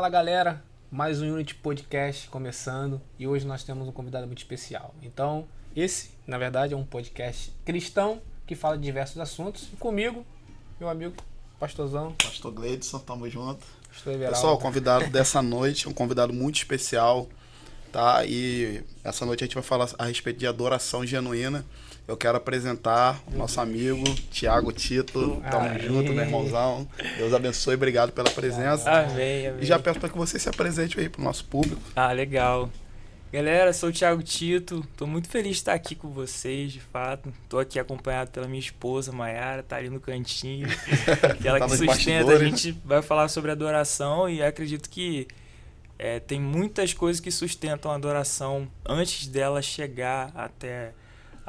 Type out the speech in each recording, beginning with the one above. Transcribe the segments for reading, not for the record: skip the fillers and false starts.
Fala galera, mais um Unity Podcast começando e hoje nós temos um convidado muito especial. Então, esse, na verdade, é um podcast cristão que fala de diversos assuntos. E comigo, meu amigo Pastorzão. Pastor Gleidson, tamo junto. Pastor Everaldo. Pessoal, o convidado dessa noite é um convidado muito especial, tá? E essa noite a gente vai falar a respeito de adoração genuína. Eu quero apresentar o nosso amigo Thiago Tito. Tamo junto, meu irmãozão. Deus abençoe, obrigado pela presença. Amém. E já peço para que você se apresente aí pro nosso público. Legal. Galera, sou o Thiago Tito. Tô muito feliz de estar aqui com vocês, de fato. Tô aqui acompanhado pela minha esposa, Mayara, tá ali no cantinho. Aquela Tá que nos sustenta. bastidores. A gente vai falar sobre adoração e acredito que tem muitas coisas que sustentam a adoração antes dela chegar até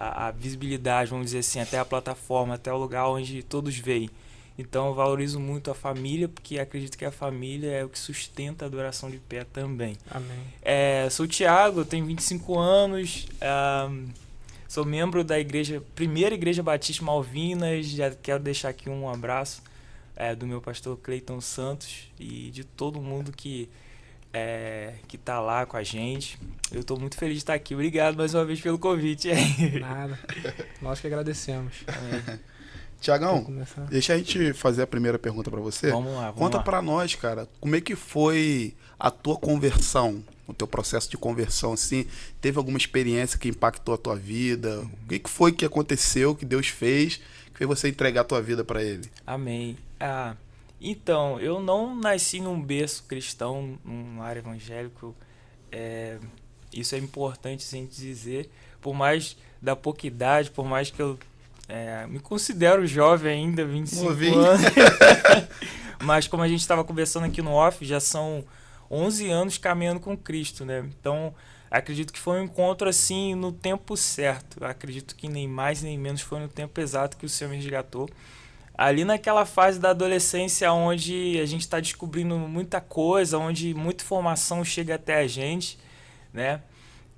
a visibilidade, vamos dizer assim, até a plataforma, até o lugar onde todos veem. Então eu valorizo muito a família, porque acredito que a família é o que sustenta a adoração de pé também. Amém. Sou o Thiago, tenho 25 anos, sou membro da primeira Igreja Batista Malvinas. Já quero deixar aqui um abraço do meu pastor Cleiton Santos e de todo mundo que tá lá com a gente. Eu tô muito feliz de estar aqui. Obrigado mais uma vez pelo convite. Nada. Nós que agradecemos. Tiagão, Vamos começar. deixa a gente fazer a primeira pergunta para você. Vamos lá. Conta para nós, cara, como é que foi a tua conversão, o teu processo de conversão, assim? Teve alguma experiência que impactou a tua vida? O que foi que aconteceu, que Deus fez, que fez você entregar a tua vida para Ele? Amém. Então, eu não nasci num berço cristão, num lar evangélico. Isso é importante a gente dizer. Por mais da pouca idade, por mais que eu me considero jovem ainda, 25 Novinho. anos. Mas como a gente estava conversando aqui no off, já são 11 anos caminhando com Cristo, né? Então, acredito que foi um encontro assim no tempo certo. Acredito que nem mais nem menos foi no tempo exato que o Senhor me resgatou. Ali naquela fase da adolescência onde a gente está descobrindo muita coisa, onde muita informação chega até a gente, né?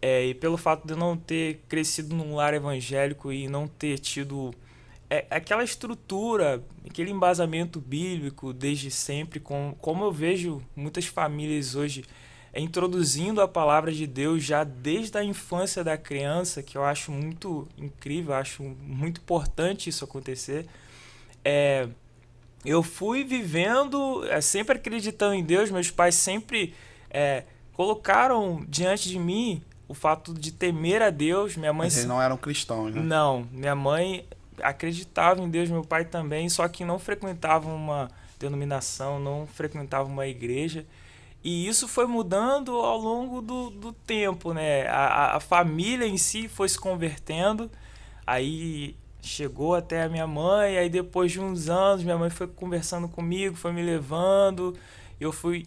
E pelo fato de eu não ter crescido num lar evangélico e não ter tido aquela estrutura, aquele embasamento bíblico desde sempre, como eu vejo muitas famílias hoje introduzindo a palavra de Deus já desde a infância da criança, que eu acho muito incrível, acho muito importante isso acontecer. Eu fui vivendo, sempre acreditando em Deus. Meus pais sempre colocaram diante de mim o fato de temer a Deus. Minha mãe... Mas eles não eram cristãos, né? Não, minha mãe acreditava em Deus, meu pai também, só que não frequentava uma denominação, não frequentava uma igreja. E isso foi mudando ao longo do tempo, né? A família em si foi se convertendo, aí chegou até a minha mãe, aí depois de uns anos minha mãe foi conversando comigo, foi me levando, eu fui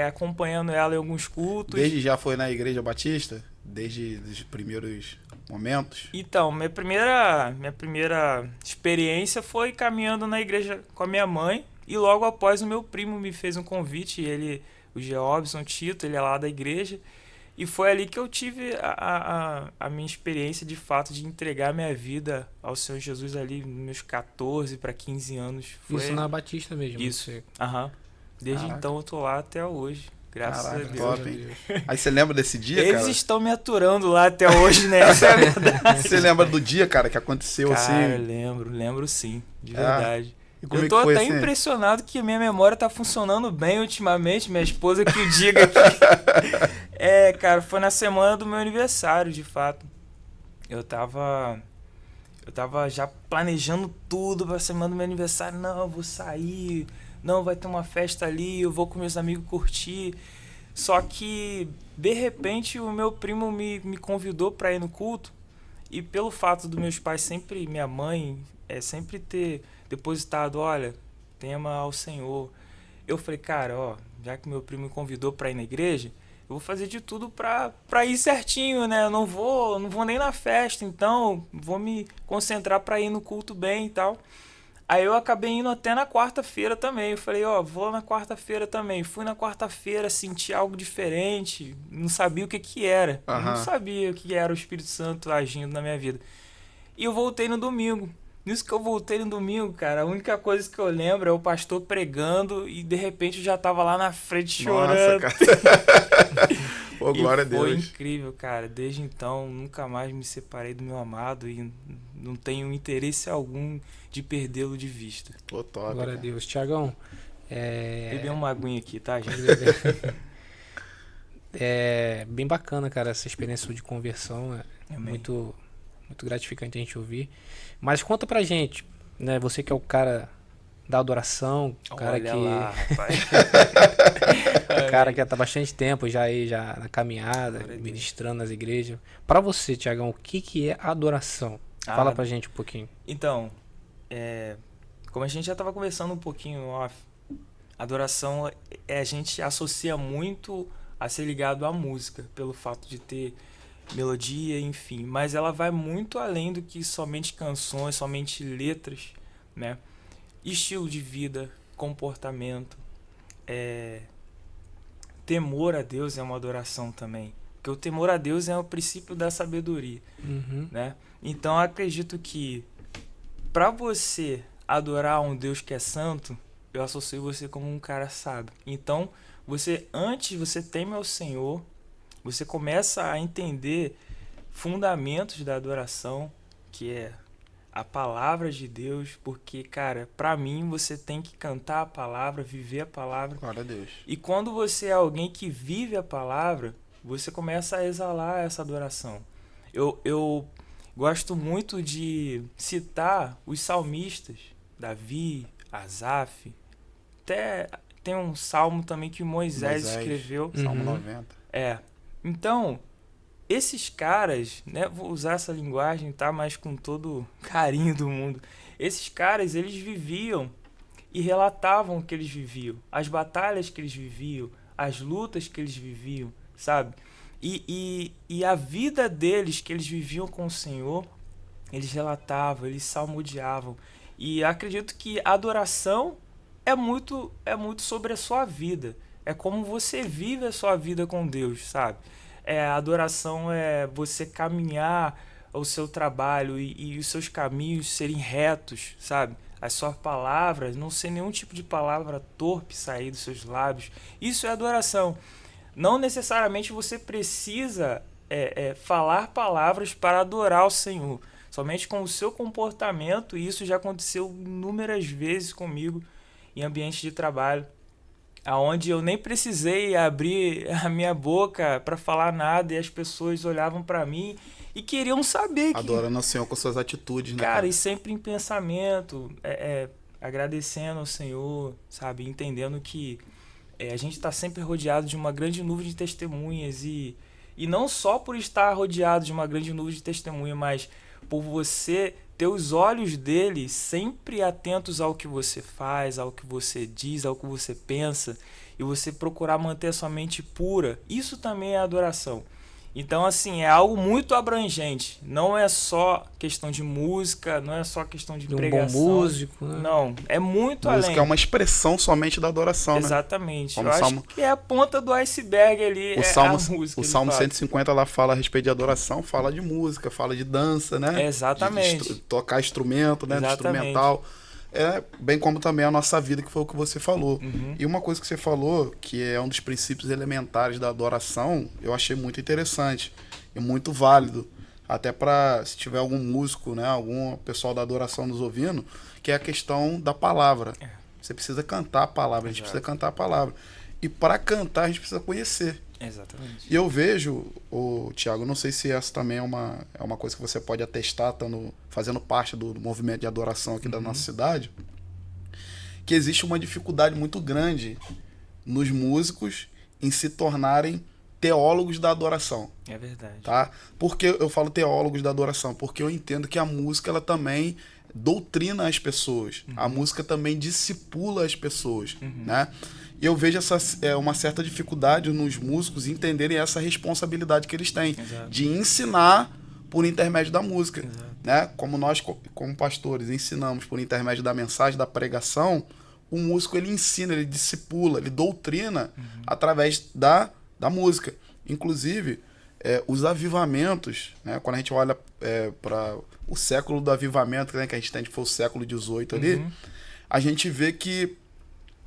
acompanhando ela em alguns cultos. Desde já foi na Igreja Batista? Desde os primeiros momentos? Então, minha primeira experiência foi caminhando na igreja com a minha mãe, e logo após o meu primo me fez um convite, o Geobson Tito, ele é lá da igreja, e foi ali que eu tive a minha experiência de fato de entregar minha vida ao Senhor Jesus ali nos meus 14 para 15 anos. Isso na Batista mesmo. Isso. Você... Desde Caraca. então eu tô lá até hoje. Graças Caraca, a Deus. top, hein? Aí você lembra desse dia, Eles cara? estão me aturando lá até hoje, né? Essa é a verdade. Você lembra do dia, cara, que aconteceu Cara, assim? lembro sim, de verdade. E como é Eu que tô foi, até assim? impressionado que a minha memória tá funcionando bem ultimamente, minha esposa que o diga aqui. Cara, foi na semana do meu aniversário, de fato. Eu tava já planejando tudo pra semana do meu aniversário. Não, eu vou sair, não, vai ter uma festa ali, eu vou com meus amigos curtir. Só que, de repente, o meu primo me convidou pra ir no culto. E pelo fato dos meus pais sempre, minha mãe, sempre ter depositado, olha, tema ao Senhor. Eu falei, cara, já que meu primo me convidou pra ir na igreja, eu vou fazer de tudo pra ir certinho, né? Eu não vou nem na festa, então vou me concentrar pra ir no culto bem e tal. Aí eu acabei indo até na quarta-feira também. Eu falei, vou na quarta-feira também. Fui na quarta-feira, senti algo diferente, não sabia o que era. Eu não sabia o que era o Espírito Santo agindo na minha vida. E eu voltei no domingo. Nisso que eu voltei no domingo, cara, a única coisa que eu lembro é o pastor pregando e de repente eu já tava lá na frente chorando. Nossa, cara. Pô, glória a Deus. Foi incrível, cara. Desde então, nunca mais me separei do meu amado e não tenho interesse algum de perdê-lo de vista. Pô, top. Glória a Cara. Deus. Tiagão, Beber uma aguinha aqui, tá, gente? é bem bacana, cara, essa experiência de conversão. É Amém. muito, muito gratificante a gente ouvir. Mas conta pra gente, né? Você que é o cara da adoração, o cara Olha que... lá, rapaz. O cara que tá há bastante tempo já aí, já na caminhada, Glória a Deus. ministrando nas igrejas. Pra você, Tiagão, o que é adoração? Fala pra gente um pouquinho. Então, como a gente já estava conversando um pouquinho off, adoração a gente associa muito a ser ligado à música, pelo fato de ter melodia, enfim. Mas ela vai muito além do que somente canções, somente letras, né? Estilo de vida, comportamento, temor a Deus é uma adoração também. Porque o temor a Deus é o princípio da sabedoria, Uhum. né? Então eu acredito que para você adorar um Deus que é santo, eu associo você como um cara sábio. Então, antes você teme ao Senhor, você começa a entender fundamentos da adoração, que é a palavra de Deus, porque, cara, para mim você tem que cantar a palavra, viver a palavra. Glória a Deus. E quando você é alguém que vive a palavra, você começa a exalar essa adoração. Eu gosto muito de citar os salmistas, Davi, Asaf, até tem um salmo também que Moisés escreveu. Salmo Uhum. 90. Então, esses caras, né, vou usar essa linguagem, tá, mas com todo carinho do mundo. Esses caras, eles viviam e relatavam o que eles viviam, as batalhas que eles viviam, as lutas que eles viviam, sabe? E a vida deles que eles viviam com o Senhor, eles relatavam, eles salmodiavam. E acredito que a adoração é muito sobre a sua vida. É como você vive a sua vida com Deus, sabe? A adoração é você caminhar ao seu trabalho e os seus caminhos serem retos, sabe? As suas palavras, não ser nenhum tipo de palavra torpe sair dos seus lábios. Isso é adoração. Não necessariamente você precisa falar palavras para adorar o Senhor. Somente com o seu comportamento, e isso já aconteceu inúmeras vezes comigo em ambiente de trabalho, aonde eu nem precisei abrir a minha boca para falar nada e as pessoas olhavam para mim e queriam saber. Adorando o Senhor com suas atitudes, né? Cara, e sempre em pensamento, agradecendo ao Senhor, sabe? Entendendo que a gente está sempre rodeado de uma grande nuvem de testemunhas e não só por estar rodeado de uma grande nuvem de testemunha, mas por você ter os olhos dele sempre atentos ao que você faz, ao que você diz, ao que você pensa, e você procurar manter a sua mente pura. Isso também é adoração. Então, assim, é algo muito abrangente. Não é só questão de música, não é só questão de pregação. Um bom músico, né? Não, é muito além. Música é uma expressão somente da adoração, Exatamente. Como Eu Salmo... acho que é a ponta do iceberg ali, o Salmo, a música. O Salmo 150 lá fala a respeito de adoração, fala de música, fala de dança, né? Exatamente. De tocar instrumento, né? Exatamente. Instrumental. Bem como também a nossa vida, que foi o que você falou. Uhum. E uma coisa que você falou, que é um dos princípios elementares da adoração, eu achei muito interessante e muito válido. Até para, se tiver algum músico, né, algum pessoal da adoração nos ouvindo, que é a questão da palavra. Você precisa cantar a palavra, a gente precisa cantar a palavra. E para cantar, a gente precisa conhecer. Exatamente. E eu vejo, Tiago, não sei se essa também é uma coisa que você pode atestar, fazendo parte do movimento de adoração aqui da nossa cidade, que existe uma dificuldade muito grande nos músicos em se tornarem teólogos da adoração. É verdade. Tá? Por que eu falo teólogos da adoração? Porque eu entendo que a música ela também doutrina as pessoas. A música também discipula as pessoas. Né? E eu vejo uma certa dificuldade nos músicos entenderem essa responsabilidade que eles têm. Exato. De ensinar por intermédio da música. Né? Como nós, como pastores, ensinamos por intermédio da mensagem, da pregação, o músico ele ensina, ele discipula, ele doutrina através da música. Inclusive, os avivamentos, né? Quando a gente olha para o século do avivamento, né? Que a gente tem, que foi o século XVIII ali, a gente vê que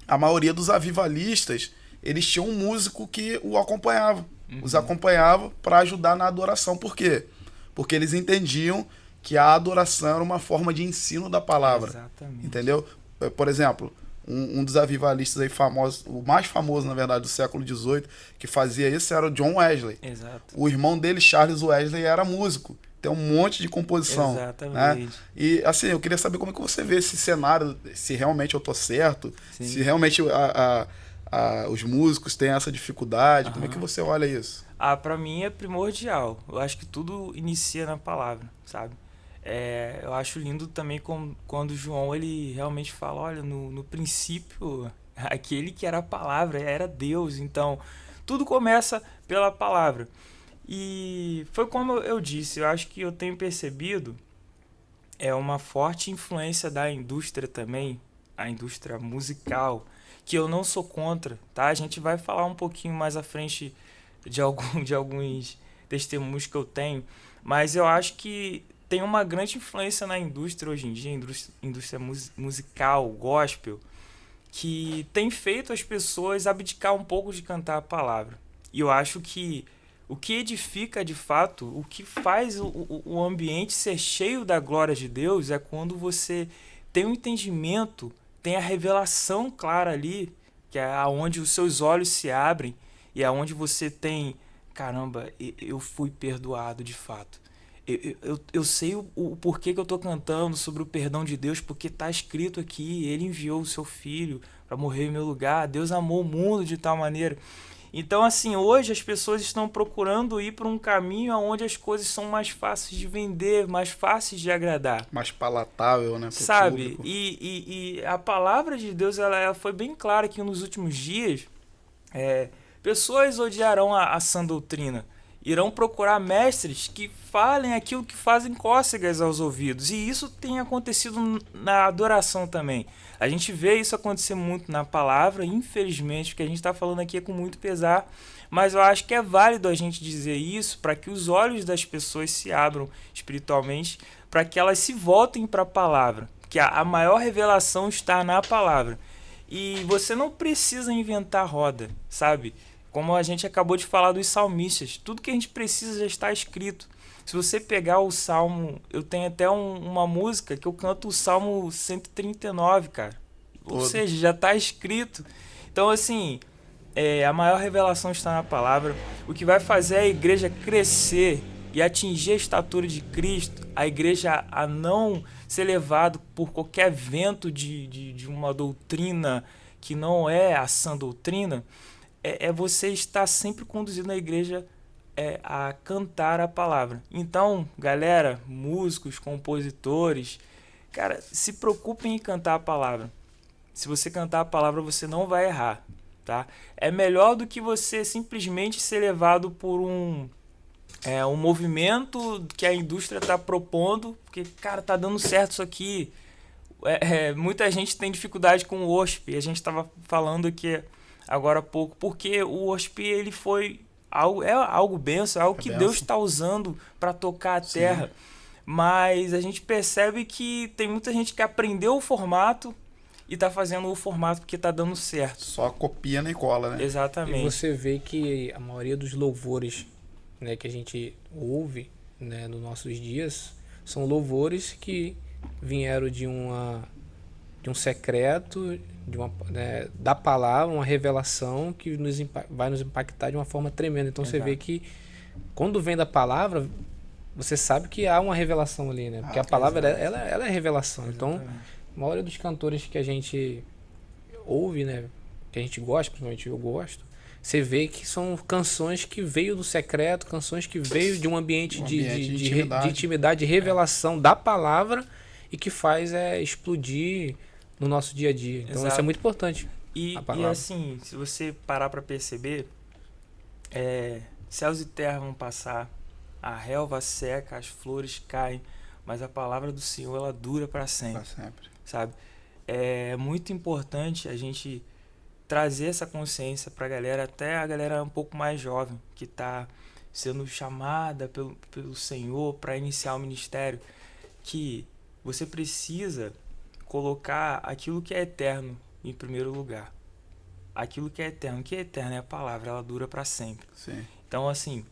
a maioria dos avivalistas, eles tinham um músico que o acompanhava, os acompanhava para ajudar na adoração. Por quê? Porque eles entendiam que a adoração era uma forma de ensino da palavra. Exatamente. Entendeu? Por exemplo, um dos avivalistas aí famosos, o mais famoso, na verdade, do século XVIII, que fazia isso era o John Wesley. Exato. O irmão dele, Charles Wesley, era músico. Tem um monte de composição. Exatamente. Né? E assim, eu queria saber como é que você vê esse cenário, se realmente eu tô certo, Sim. se realmente os músicos têm essa dificuldade, como é que você olha isso? Pra mim é primordial. Eu acho que tudo inicia na palavra, sabe? Eu acho lindo também quando o João ele realmente fala, olha, no princípio, aquele que era a palavra, era Deus. Então, tudo começa pela palavra. E foi como eu disse, eu acho que eu tenho percebido uma forte influência da indústria também, a indústria musical, que eu não sou contra, tá? A gente vai falar um pouquinho mais à frente de alguns testemunhos que eu tenho, mas eu acho que tem uma grande influência na indústria hoje em dia, indústria musical, gospel, que tem feito as pessoas abdicar um pouco de cantar a palavra. E eu acho que o que edifica de fato, o que faz o ambiente ser cheio da glória de Deus é quando você tem um entendimento, tem a revelação clara ali, que é aonde os seus olhos se abrem e é onde você tem, caramba, eu fui perdoado de fato. Eu sei o porquê que eu estou cantando sobre o perdão de Deus, porque está escrito aqui, Ele enviou o seu Filho para morrer em meu lugar, Deus amou o mundo de tal maneira. Então, assim, hoje as pessoas estão procurando ir para um caminho onde as coisas são mais fáceis de vender, mais fáceis de agradar. Mais palatável, né? Sabe? E a palavra de Deus ela foi bem clara que nos últimos dias pessoas odiarão a sã doutrina. Irão procurar mestres que falem aquilo que fazem cócegas aos ouvidos. E isso tem acontecido na adoração também. A gente vê isso acontecer muito na palavra, infelizmente, o que a gente está falando aqui é com muito pesar, mas eu acho que é válido a gente dizer isso para que os olhos das pessoas se abram espiritualmente, para que elas se voltem para a palavra, porque a maior revelação está na palavra. E você não precisa inventar roda, sabe? Como a gente acabou de falar dos salmistas, tudo que a gente precisa já está escrito. Se você pegar o Salmo, eu tenho até uma música que eu canto o Salmo 139, cara. Ou seja, já está escrito. Então, assim, a maior revelação está na palavra. O que vai fazer a igreja crescer e atingir a estatura de Cristo, a igreja a não ser levado por qualquer vento de uma doutrina que não é a sã doutrina, você estar sempre conduzindo a igreja a cantar a palavra. Então, galera, músicos, compositores, cara, se preocupem em cantar a palavra. Se você cantar a palavra, você não vai errar, tá? É melhor do que você simplesmente ser levado por um movimento que a indústria está propondo, porque, cara, tá dando certo isso aqui. Muita gente tem dificuldade com o worship, e a gente estava falando aqui agora há pouco, porque o worship ele foi algo benção, algo que Deus está usando para tocar a terra. Mas a gente percebe que tem muita gente que aprendeu o formato e está fazendo o formato porque está dando certo. Só copia nem cola, né? Exatamente. E você vê que a maioria dos louvores, né, que a gente ouve, né, nos nossos dias são louvores que vieram de um secreto, da palavra, uma revelação que vai nos impactar de uma forma tremenda. Então Exato. Você vê que quando vem da palavra, você sabe que há uma revelação ali, né? Porque a palavra ela é revelação. Exatamente. Então, a maioria dos cantores que a gente ouve, né, que a gente gosta, principalmente eu gosto, você vê que são canções que veio do secreto, canções que veio de um ambiente de intimidade, de revelação da palavra e que faz explodir no nosso dia a dia. Então Exato. Isso é muito importante. E assim, se você parar para perceber, céus e terra vão passar, a relva seca, as flores caem, mas a palavra do Senhor ela dura para sempre. Para sempre. Sabe? É muito importante a gente trazer essa consciência para a galera, até a galera um pouco mais jovem, que está sendo chamada pelo Senhor para iniciar o ministério, que você precisa colocar aquilo que é eterno em primeiro lugar. Aquilo que é eterno. O que é eterno é a palavra, ela dura para sempre. Sim. Então, assim,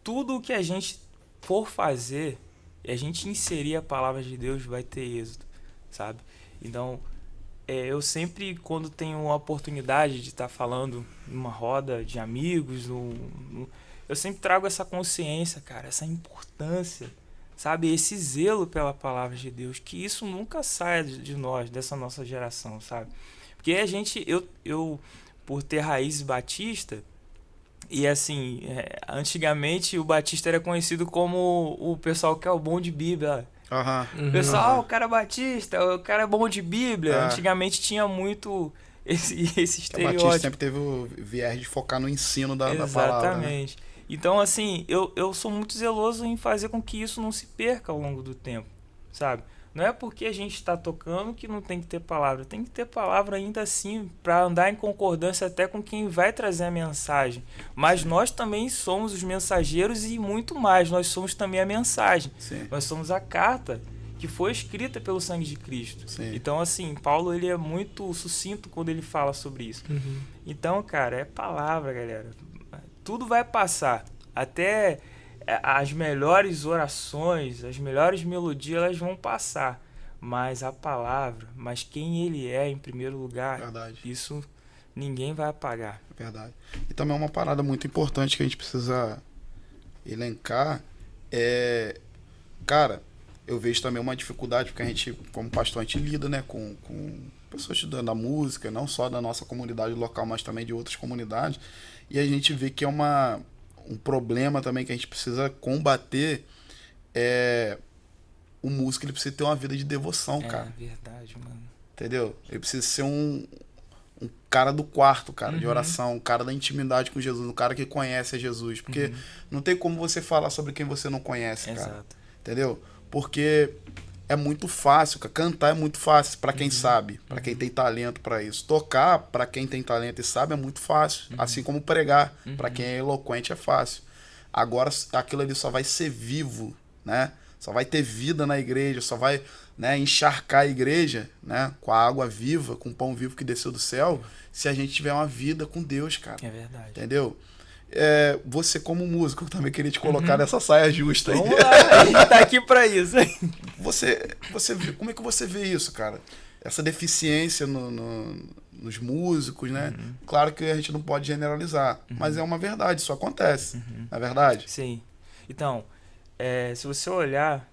tudo o que a gente for fazer, e a gente inserir a palavra de Deus, vai ter êxito, sabe? Então, eu sempre, quando tenho a oportunidade de estar falando numa roda de amigos, eu sempre trago essa consciência, cara, essa importância, sabe? Esse zelo pela palavra de Deus, que isso nunca saia de nós, dessa nossa geração, sabe? Porque a gente, eu por ter raízes batista, e assim, antigamente o batista era conhecido como o pessoal que é o bom de Bíblia. Uhum. Pessoal, o cara é batista, o cara é bom de Bíblia. Antigamente tinha muito esse estereótipo. O batista sempre teve o viés de focar no ensino da palavra. Exatamente. Né? Então, assim, eu sou muito zeloso em fazer com que isso não se perca ao longo do tempo, sabe? Não é porque a gente está tocando que não tem que ter palavra. Tem que ter palavra ainda assim para andar em concordância até com quem vai trazer a mensagem. Mas nós também somos os mensageiros e muito mais. Nós somos também a mensagem. Sim. Nós somos a carta que foi escrita pelo sangue de Cristo. Sim. Então, assim, Paulo ele é muito sucinto quando ele fala sobre isso. Uhum. Então, cara, é palavra, galera. Tudo vai passar. Até as melhores orações, as melhores melodias, elas vão passar. Mas a palavra, mas quem ele é em primeiro lugar, Verdade. Isso ninguém vai apagar. Verdade. E também uma parada muito importante que a gente precisa elencar cara, eu vejo também uma dificuldade, porque a gente, como pastor, a gente lida, né, com pessoas estudando a música, não só da nossa comunidade local, mas também de outras comunidades, e a gente vê que é um problema também que a gente precisa combater. O músico, ele precisa ter uma vida de devoção, cara. É verdade, mano. Entendeu? Ele precisa ser um cara do quarto, cara, de oração, um cara da intimidade com Jesus, um cara que conhece a Jesus, porque não tem como você falar sobre quem você não conhece, cara. Exato. Entendeu? Porque é muito fácil, cara. Cantar é muito fácil para quem sabe, para quem tem talento para isso. Tocar, para quem tem talento e sabe, é muito fácil. Assim como pregar, para quem é eloquente, é fácil. Agora, aquilo ali só vai ser vivo, né? Só vai ter vida na igreja, só vai, né, encharcar a igreja, né, com a água viva, com o pão vivo que desceu do céu, se a gente tiver uma vida com Deus, cara. É verdade. Entendeu? Você como músico, eu também queria te colocar nessa saia justa aí. Vamos lá, a gente tá aqui pra isso. Como é que você vê isso, cara? Essa deficiência nos músicos, né? Claro que a gente não pode generalizar, mas é uma verdade, isso acontece, não é verdade? Sim. Então, se você olhar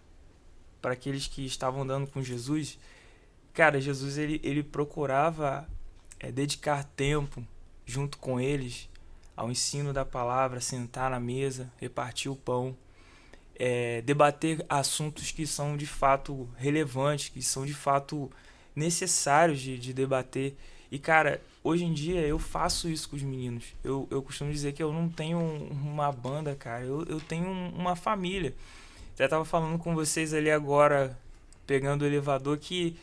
para aqueles que estavam andando com Jesus, cara, Jesus ele procurava dedicar tempo junto com eles ao ensino da palavra, sentar na mesa, repartir o pão, debater assuntos que são de fato relevantes, que são de fato necessários de debater. E, cara, hoje em dia eu faço isso com os meninos. Eu costumo dizer que eu não tenho uma banda, cara, eu tenho uma família. Já tava falando com vocês ali agora, pegando o elevador, que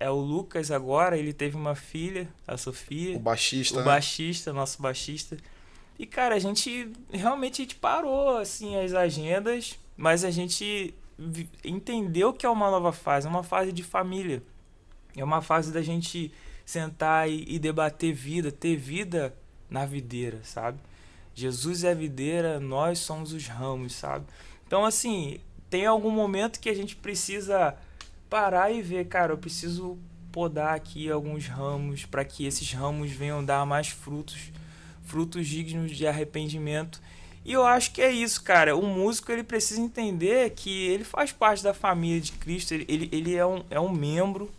o Lucas agora, ele teve uma filha, a Sofia. O baixista, baixista, nosso baixista. E, cara, a gente parou, assim, as agendas, mas a gente entendeu que é uma nova fase, é uma fase de família. É uma fase da gente sentar e debater vida, ter vida na videira, sabe? Jesus é a videira, nós somos os ramos, sabe? Então, assim, tem algum momento que a gente precisa parar e ver, cara, eu preciso podar aqui alguns ramos para que esses ramos venham dar mais frutos dignos de arrependimento. E eu acho que é isso, cara. O músico, ele precisa entender que ele faz parte da família de Cristo, ele é um membro,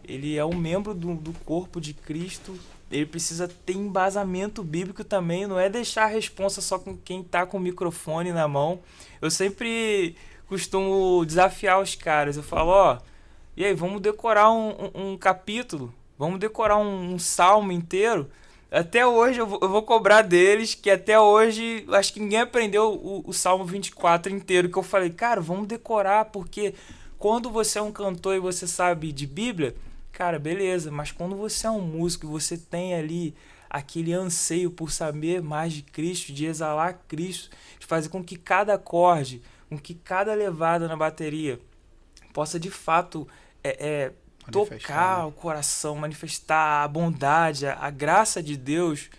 ele é um membro do corpo de Cristo. Ele precisa ter embasamento bíblico também, não é deixar a responsa só com quem tá com o microfone na mão. Eu sempre costumo desafiar os caras, eu falo, e aí, vamos decorar um capítulo, vamos decorar um salmo inteiro. Até hoje eu vou cobrar deles, que até hoje acho que ninguém aprendeu o Salmo 24 inteiro, que eu falei, cara, vamos decorar, porque quando você é um cantor e você sabe de Bíblia, cara, beleza, mas quando você é um músico e você tem ali aquele anseio por saber mais de Cristo, de exalar Cristo, de fazer com que cada acorde, com que cada levada na bateria possa de fato tocar o coração, manifestar a bondade, a graça de Deus.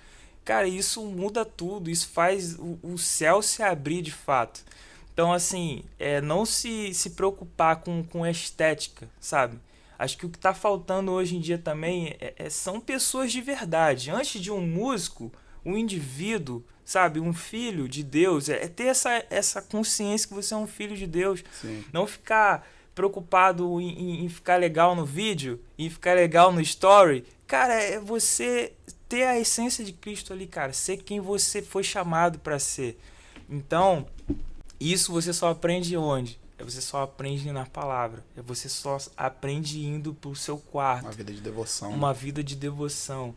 Cara, isso muda tudo, isso faz o céu se abrir de fato. Então, assim, não se preocupar com estética, sabe? Acho que o que está faltando hoje em dia também são pessoas de verdade. Antes de um músico, um indivíduo, sabe? Um filho de Deus. Ter essa consciência que você é um filho de Deus. Sim. Não ficar preocupado em ficar legal no vídeo, em ficar legal no story. Cara, é você ter a essência de Cristo ali, cara. Ser quem você foi chamado para ser. Então, isso você só aprende onde? Você só aprende na palavra. Você só aprende indo pro seu quarto. Uma vida de devoção. Uma vida de devoção.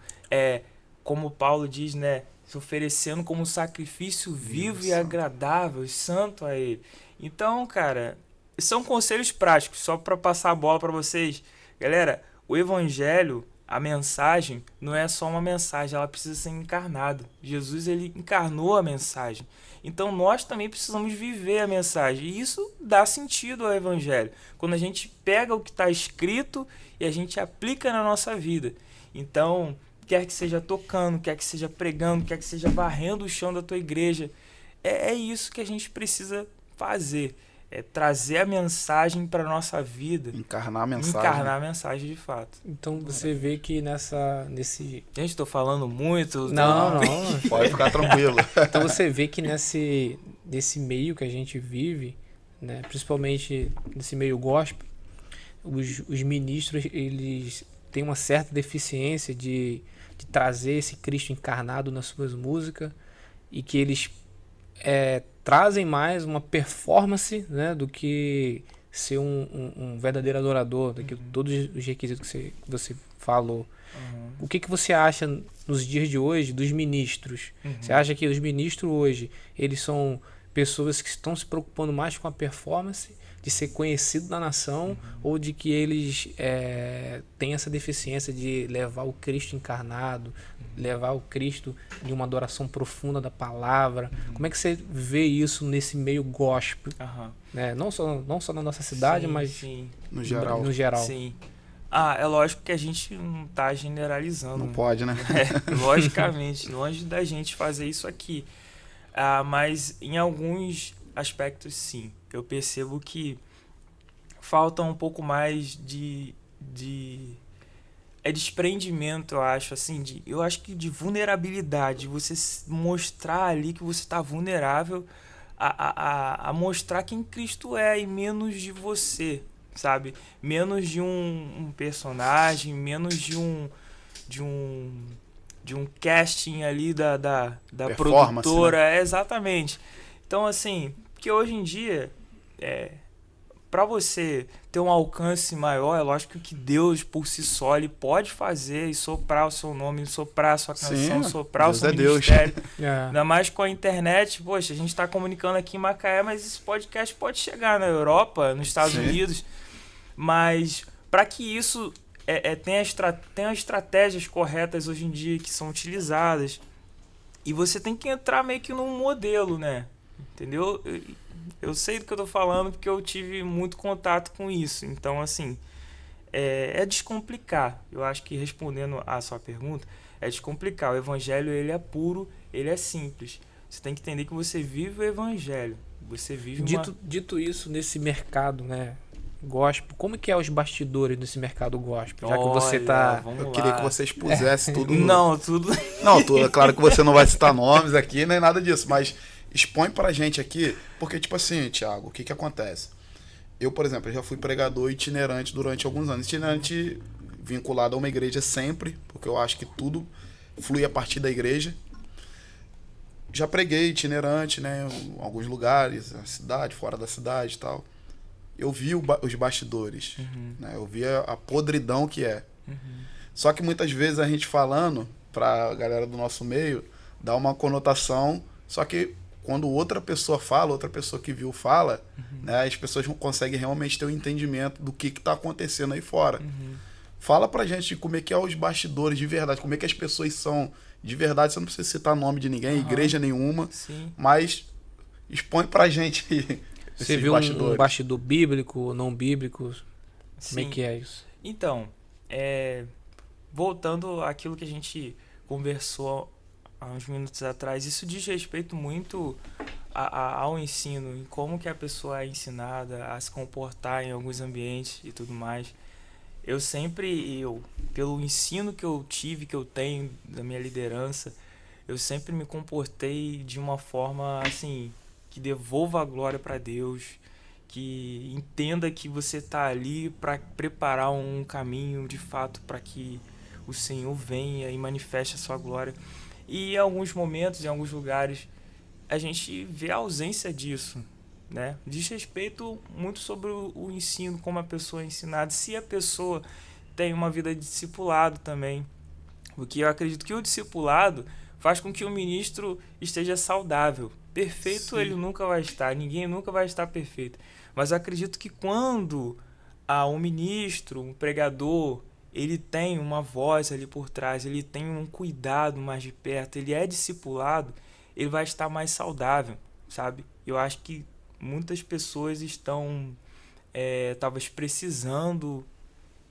Como Paulo diz, né? Se oferecendo como sacrifício vivo e agradável, santo a ele. Então, cara, são conselhos práticos, só para passar a bola para vocês. Galera, o evangelho, a mensagem, não é só uma mensagem, ela precisa ser encarnada. Jesus, ele encarnou a mensagem. Então, nós também precisamos viver a mensagem. E isso dá sentido ao evangelho. Quando a gente pega o que está escrito e a gente aplica na nossa vida. Então, quer que seja tocando, quer que seja pregando, quer que seja varrendo o chão da tua igreja, é isso que a gente precisa fazer. Trazer a mensagem para a nossa vida. Encarnar a mensagem. Encarnar a mensagem de fato. Então você vê que nesse... Gente, estou falando muito. Não. Pode ficar tranquilo. Então você vê que nesse meio que a gente vive, né, principalmente nesse meio gospel, os ministros, eles têm uma certa deficiência de trazer esse Cristo encarnado nas suas músicas e que eles trazem mais uma performance, né, do que ser um verdadeiro adorador, daquilo, todos os requisitos que você falou. O que você acha nos dias de hoje dos ministros? Você acha que os ministros hoje, eles são pessoas que estão se preocupando mais com a performance, de ser conhecido na nação, ou de que eles têm essa deficiência de levar o Cristo encarnado, levar o Cristo em uma adoração profunda da palavra? Como é que você vê isso nesse meio gospel? Né? Não só na nossa cidade, mas no geral. Sim. É lógico que a gente não está generalizando. Não pode, né? Logicamente, longe da gente fazer isso aqui. Mas em alguns aspectos, sim. Eu percebo que falta um pouco mais de desprendimento, eu acho, assim, eu acho que de vulnerabilidade, você mostrar ali que você está vulnerável a mostrar quem Cristo é e menos de você, sabe? Menos de um personagem, menos de um casting ali da produtora, né? Exatamente. Então, assim, porque hoje em dia, para você ter um alcance maior, é lógico que Deus por si só ele pode fazer e soprar o seu nome, soprar a sua canção, soprar o seu ministério. Ainda mais com a internet. Poxa, a gente está comunicando aqui em Macaé, mas esse podcast pode chegar na Europa, nos Estados Unidos. Mas para que isso tenha estratégias corretas hoje em dia que são utilizadas, e você tem que entrar meio que num modelo, né? Entendeu? Eu sei do que eu tô falando porque eu tive muito contato com isso. Então, assim, descomplicar. Eu acho que, respondendo à sua pergunta, é descomplicar. O evangelho, ele é puro, ele é simples. Você tem que entender que você vive o evangelho. Você vive Dito isso, nesse mercado, né, gospel, como que é os bastidores desse mercado gospel? Já que você tá... Eu queria que você expusesse tudo. Não, tudo... Não, tudo. É claro que você não vai citar nomes aqui, nem nada disso, mas... expõe pra gente aqui, porque, tipo assim, Thiago, o que acontece? Eu, por exemplo, já fui pregador itinerante durante alguns anos. Itinerante vinculado a uma igreja sempre, porque eu acho que tudo flui a partir da igreja. Já preguei itinerante, né, em alguns lugares, na cidade, fora da cidade e tal. Eu vi os bastidores, né, eu vi a podridão que é. Só que muitas vezes a gente falando pra galera do nosso meio, dá uma conotação, só que quando outra pessoa fala, outra pessoa que viu fala, né, as pessoas não conseguem realmente ter um entendimento do que está acontecendo aí fora. Fala pra gente como é que é os bastidores de verdade, como é que as pessoas são de verdade, você não precisa citar nome de ninguém, igreja nenhuma, Sim. mas expõe pra gente Você esses viu bastidores. um bastidor bíblico, não bíblico? Sim. Como é que é isso? Então, voltando àquilo que a gente conversou há uns minutos atrás, isso diz respeito muito ao ensino, em como que a pessoa é ensinada a se comportar em alguns ambientes e tudo mais. Pelo ensino que eu tive, que eu tenho da minha liderança, eu sempre me comportei de uma forma assim, que devolva a glória para Deus, que entenda que você está ali para preparar um caminho de fato para que o Senhor venha e manifeste a sua glória. E em alguns momentos, em alguns lugares, a gente vê a ausência disso, né? Diz respeito muito sobre o ensino, como a pessoa é ensinada, se a pessoa tem uma vida de discipulado também, porque eu acredito que o discipulado faz com que o ministro esteja saudável. Perfeito. Sim. Ele nunca vai estar, ninguém nunca vai estar perfeito, mas eu acredito que quando um ministro, um pregador, ele tem uma voz ali por trás, ele tem um cuidado mais de perto, ele é discipulado, ele vai estar mais saudável, sabe? Eu acho que muitas pessoas estão talvez precisando,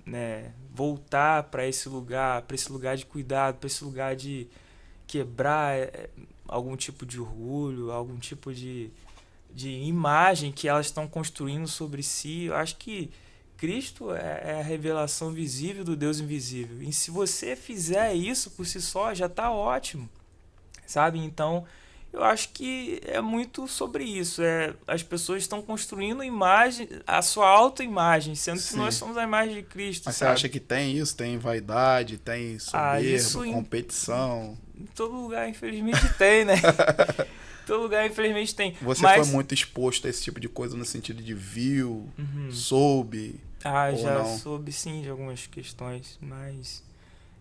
né, voltar para esse lugar de cuidado, para esse lugar de quebrar algum tipo de orgulho, algum tipo de imagem que elas estão construindo sobre si. Eu acho que Cristo é a revelação visível do Deus invisível. E se você fizer isso por si só, já está ótimo, sabe? Então, eu acho que é muito sobre isso. As pessoas estão construindo a sua autoimagem, sendo que nós somos a imagem de Cristo. Mas sabe? Você acha que tem isso? Tem vaidade, tem soberba, competição? Em todo lugar, infelizmente, tem, né? Todo lugar, infelizmente, tem. Você foi muito exposto a esse tipo de coisa no sentido de viu, soube? Já não? soube, sim, de algumas questões, mas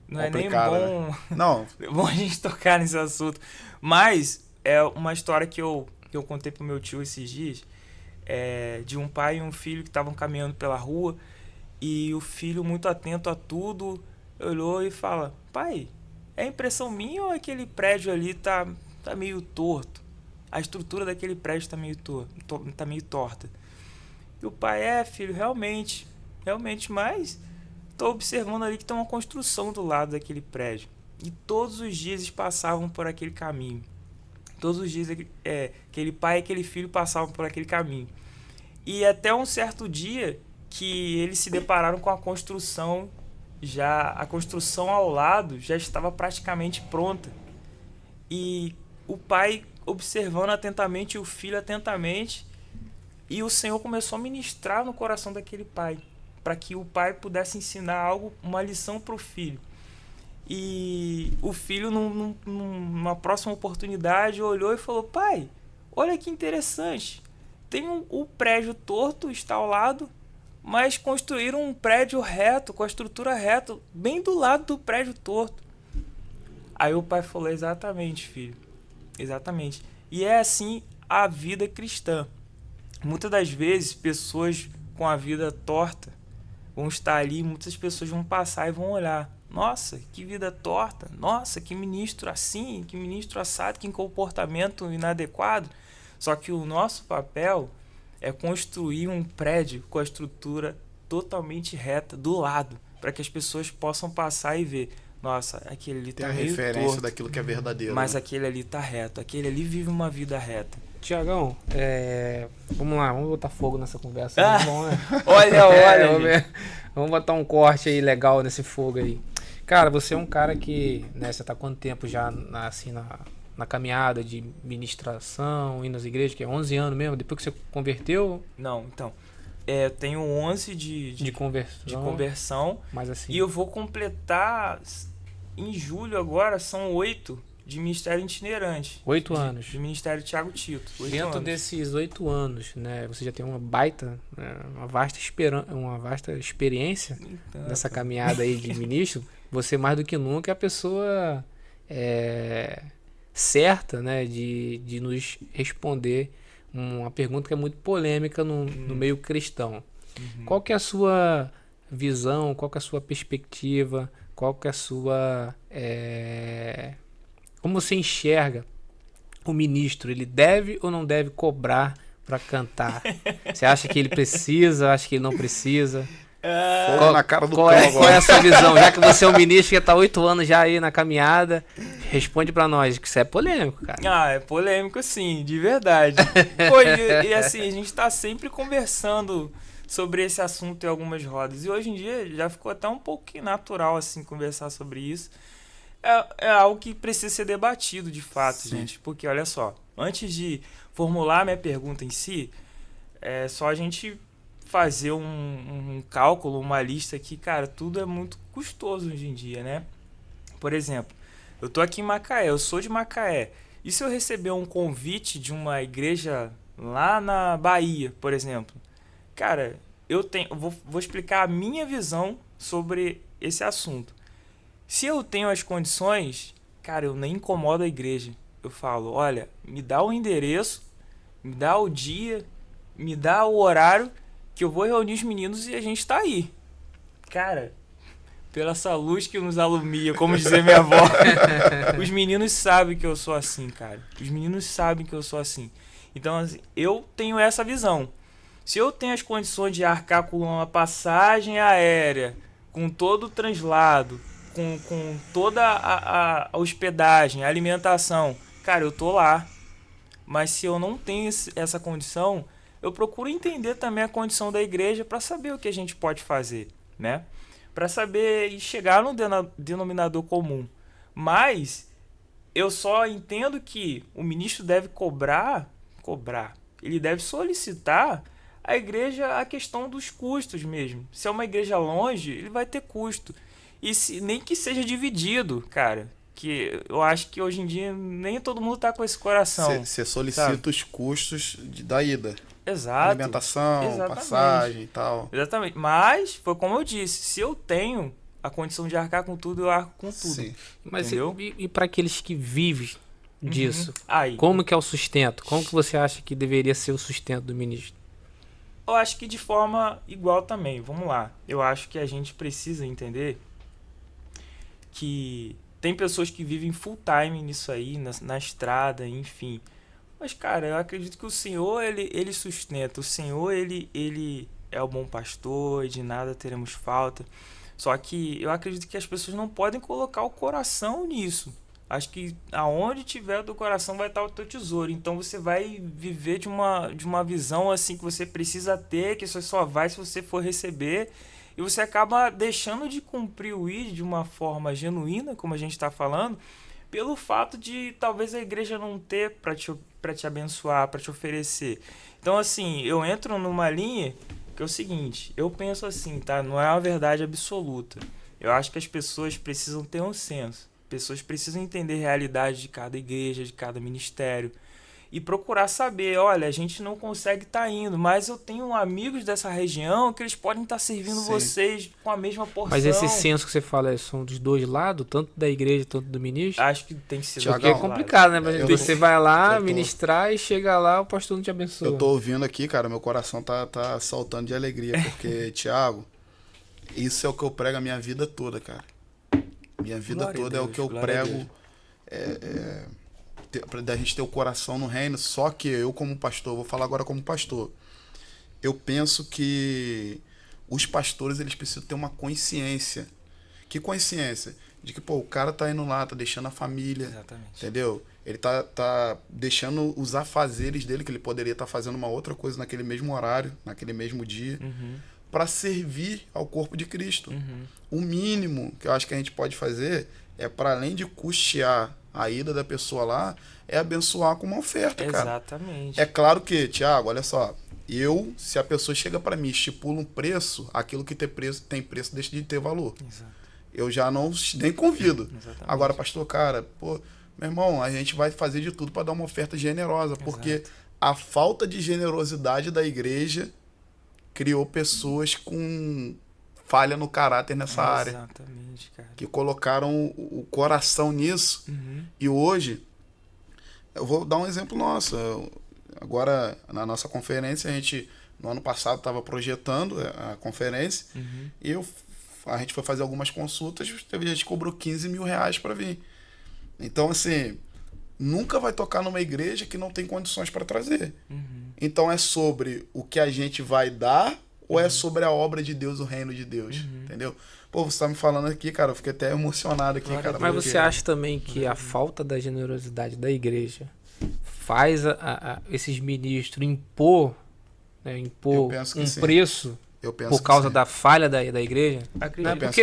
não complicado, é nem bom, né? Não. É bom a gente tocar nesse assunto. Mas é uma história que eu contei pro meu tio esses dias, de um pai e um filho que estavam caminhando pela rua, e o filho, muito atento a tudo, olhou e fala: pai, é impressão minha ou aquele prédio ali tá meio torto? A estrutura daquele prédio tá meio torta. E o pai: filho, realmente, mas tô observando ali que tem uma construção do lado daquele prédio. E todos os dias eles passavam por aquele caminho. Todos os dias aquele pai e aquele filho passavam por aquele caminho. E até um certo dia que eles se depararam com a construção ao lado já estava praticamente pronta. E o pai observando atentamente e o filho atentamente, e o Senhor começou a ministrar no coração daquele pai, para que o pai pudesse ensinar uma lição para o filho. E o filho, numa próxima oportunidade, olhou e falou: pai, olha que interessante, tem um prédio torto, está ao lado, mas construíram um prédio reto, com a estrutura reta, bem do lado do prédio torto. Aí o pai falou: exatamente, filho, exatamente. E é assim a vida cristã. Muitas das vezes, pessoas com a vida torta vão estar ali, muitas pessoas vão passar e vão olhar: nossa, que vida torta, nossa, que ministro assim, que ministro assado, que comportamento inadequado. Só que o nosso papel é construir um prédio com a estrutura totalmente reta do lado, para que as pessoas possam passar e ver: nossa, aquele ali tá meio torto. Tem a referência daquilo que é verdadeiro. Mas aquele ali tá reto, aquele ali vive uma vida reta. Tiagão, vamos lá, vamos botar fogo nessa conversa. Bom, né? Olha. Vamos botar um corte aí legal nesse fogo aí. Cara, você é um cara que, né, você tá há quanto tempo já na caminhada de ministração, indo nas igrejas, que é 11 anos mesmo, depois que você converteu? Não, então, eu tenho 11 de conversão, mas assim, e eu vou completar em julho agora, são 8 de ministério itinerante. 8 anos. De ministério Tiago Tito. Dentro desses 8 anos, né, você já tem uma baita, uma vasta experiência nessa caminhada aí de ministro. Você mais do que nunca é a pessoa certa, né, de nos responder uma pergunta que é muito polêmica no meio cristão. Qual que é a sua visão, qual que é a sua perspectiva, qual que é a sua Como você enxerga o ministro? Ele deve ou não deve cobrar para cantar? Você acha que ele precisa? Acha que ele não precisa? Fogo na cara do qual cão é agora. a sua visão? Já que você é um ministro que está 8 anos já aí na caminhada, responde para nós, que isso é polêmico, cara. Ah, é polêmico sim, de verdade. Pô, e assim, a gente tá sempre conversando sobre esse assunto em algumas rodas. E hoje em dia já ficou até um pouco natural, assim, conversar sobre isso. É algo que precisa ser debatido, de fato, Sim. gente. Porque, olha só, antes de formular a minha pergunta em si, é só a gente fazer um cálculo, uma lista aqui. Cara, tudo é muito custoso hoje em dia, né? Por exemplo, eu tô aqui em Macaé, eu sou de Macaé. E se eu receber um convite de uma igreja lá na Bahia, por exemplo? Cara, eu vou explicar a minha visão sobre esse assunto. Se eu tenho as condições, cara, eu nem incomodo a igreja. Eu falo, olha, me dá o endereço, me dá o dia, me dá o horário que eu vou reunir os meninos e a gente tá aí. Cara, pela essa luz que nos alumia, como dizia minha avó, os meninos sabem que eu sou assim, cara. Os meninos sabem que eu sou assim. Então, assim, eu tenho essa visão. Se eu tenho as condições de arcar com uma passagem aérea, com todo o translado, com toda a hospedagem, a alimentação, cara, eu tô lá. Mas se eu não tenho essa condição, eu procuro entender também a condição da igreja para saber o que a gente pode fazer, né? Para saber e chegar no denominador comum. Mas eu só entendo que o ministro deve cobrar, ele deve solicitar a igreja a questão dos custos mesmo. Se é uma igreja longe, ele vai ter custo. E nem que seja dividido, cara. Que eu acho que hoje em dia nem todo mundo tá com esse coração. Você solicita os custos da ida. Exato. Alimentação, Exatamente. passagem e tal. Exatamente. Mas, foi como eu disse, se eu tenho a condição de arcar com tudo, eu arco com tudo. Sim. Mas entendeu? e para aqueles que vivem disso? Aí, Como que é o sustento? Como que você acha que deveria ser o sustento do ministro? eu acho que de forma igual também. Vamos lá. Eu acho que a gente precisa entender que tem pessoas que vivem full time nisso aí, na estrada, enfim. Mas, cara, eu acredito que o Senhor, ele sustenta. O Senhor, ele é o bom pastor, e de nada teremos falta. Só que eu acredito que as pessoas não podem colocar o coração nisso. Acho que aonde tiver o teu coração vai estar o teu tesouro. Então você vai viver de uma visão assim que você precisa ter, que você só vai se você for receber. E você acaba deixando de cumprir o ID de uma forma genuína, como a gente está falando, pelo fato de talvez a igreja não ter para te abençoar, para te oferecer. Então, assim, eu entro numa linha que é o seguinte, eu penso assim, tá? Não é uma verdade absoluta. Eu acho que as pessoas precisam ter um senso. Pessoas precisam entender a realidade de cada igreja, de cada ministério. E procurar saber, olha, a gente não consegue estar indo, mas eu tenho amigos dessa região que eles podem estar servindo Sim. vocês com a mesma porção. Mas esse senso que você fala são dos dois lados, tanto da igreja quanto do ministro? Acho que tem que ser... Tiagão, Porque é complicado, né? eu Você vai lá eu tô- ministrar e chega lá, o pastor não te abençoa. Eu tô ouvindo aqui, cara, meu coração tá saltando de alegria, porque, Thiago, isso é o que eu prego a minha vida toda, cara. Minha vida Glória a toda é o Deus, que eu glória a prego, da gente ter o coração no reino. Só que eu, como pastor, vou falar agora como pastor, eu penso que os pastores, eles precisam ter uma consciência. Que consciência? De que, pô, o cara tá indo lá, tá deixando a família, Exatamente. entendeu? Ele tá deixando os afazeres dele, que ele poderia estar fazendo uma outra coisa naquele mesmo horário, naquele mesmo dia, para servir ao corpo de Cristo. O mínimo que eu acho que a gente pode fazer é, para além de custear a ida da pessoa lá, é abençoar com uma oferta, cara. Exatamente. É claro que, Thiago, olha só, se a pessoa chega para mim e estipula um preço, aquilo que tem preço deixa de ter valor. Exato. Eu já nem convido. Exatamente. Agora, pastor, cara, pô, meu irmão, a gente vai fazer de tudo para dar uma oferta generosa, porque Exato. a falta de generosidade da igreja criou pessoas com falha no caráter nessa área, Exatamente, cara. que colocaram o coração nisso. E hoje, eu vou dar um exemplo nosso. Agora, na nossa conferência, a gente, no ano passado, estava projetando a conferência, e a gente foi fazer algumas consultas, teve gente que cobrou 15 mil reais para vir. Então, assim, nunca vai tocar numa igreja que não tem condições para trazer. Então é sobre o que a gente vai dar ou é sobre a obra de Deus, o reino de Deus, entendeu? Pô, você tá me falando aqui, cara, eu fiquei até emocionado aqui, cara. Mas porque... você acha também que a falta da generosidade da igreja faz esses ministros impor, né, Eu penso que um sim. preço Eu penso por causa sim. da falha da igreja? Eu penso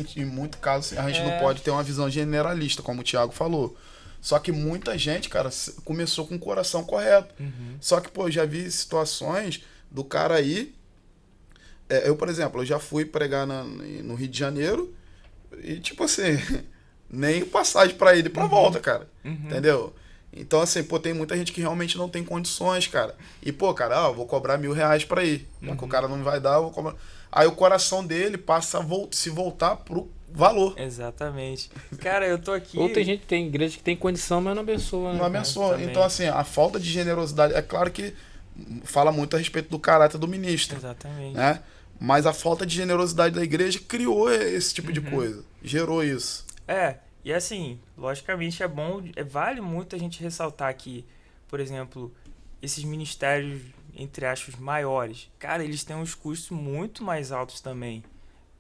que em muito caso a gente não pode ter uma visão generalista, como o Thiago falou. Só que muita gente, cara, começou com o coração correto. Só que, pô, eu já vi situações do cara aí. Eu, por exemplo, eu já fui pregar no Rio de Janeiro e, tipo assim, nem passagem pra ir e pra volta, cara. Entendeu? Então, assim, pô, tem muita gente que realmente não tem condições, cara. E, pô, cara, eu vou cobrar R$1.000 pra ir. Porque o cara não vai dar, eu vou cobrar. Aí o coração dele passa a se voltar pro valor. Exatamente. Cara, eu tô aqui... Ou tem igreja que tem condição, mas não abençoa, né? Não abençoa. Também. Então, assim, a falta de generosidade, é claro que fala muito a respeito do caráter do ministro. Exatamente. Né? Mas a falta de generosidade da igreja criou esse tipo de coisa. Gerou isso. E assim, logicamente vale muito a gente ressaltar que, por exemplo, esses ministérios, entre aspas, maiores, cara, eles têm uns custos muito mais altos também.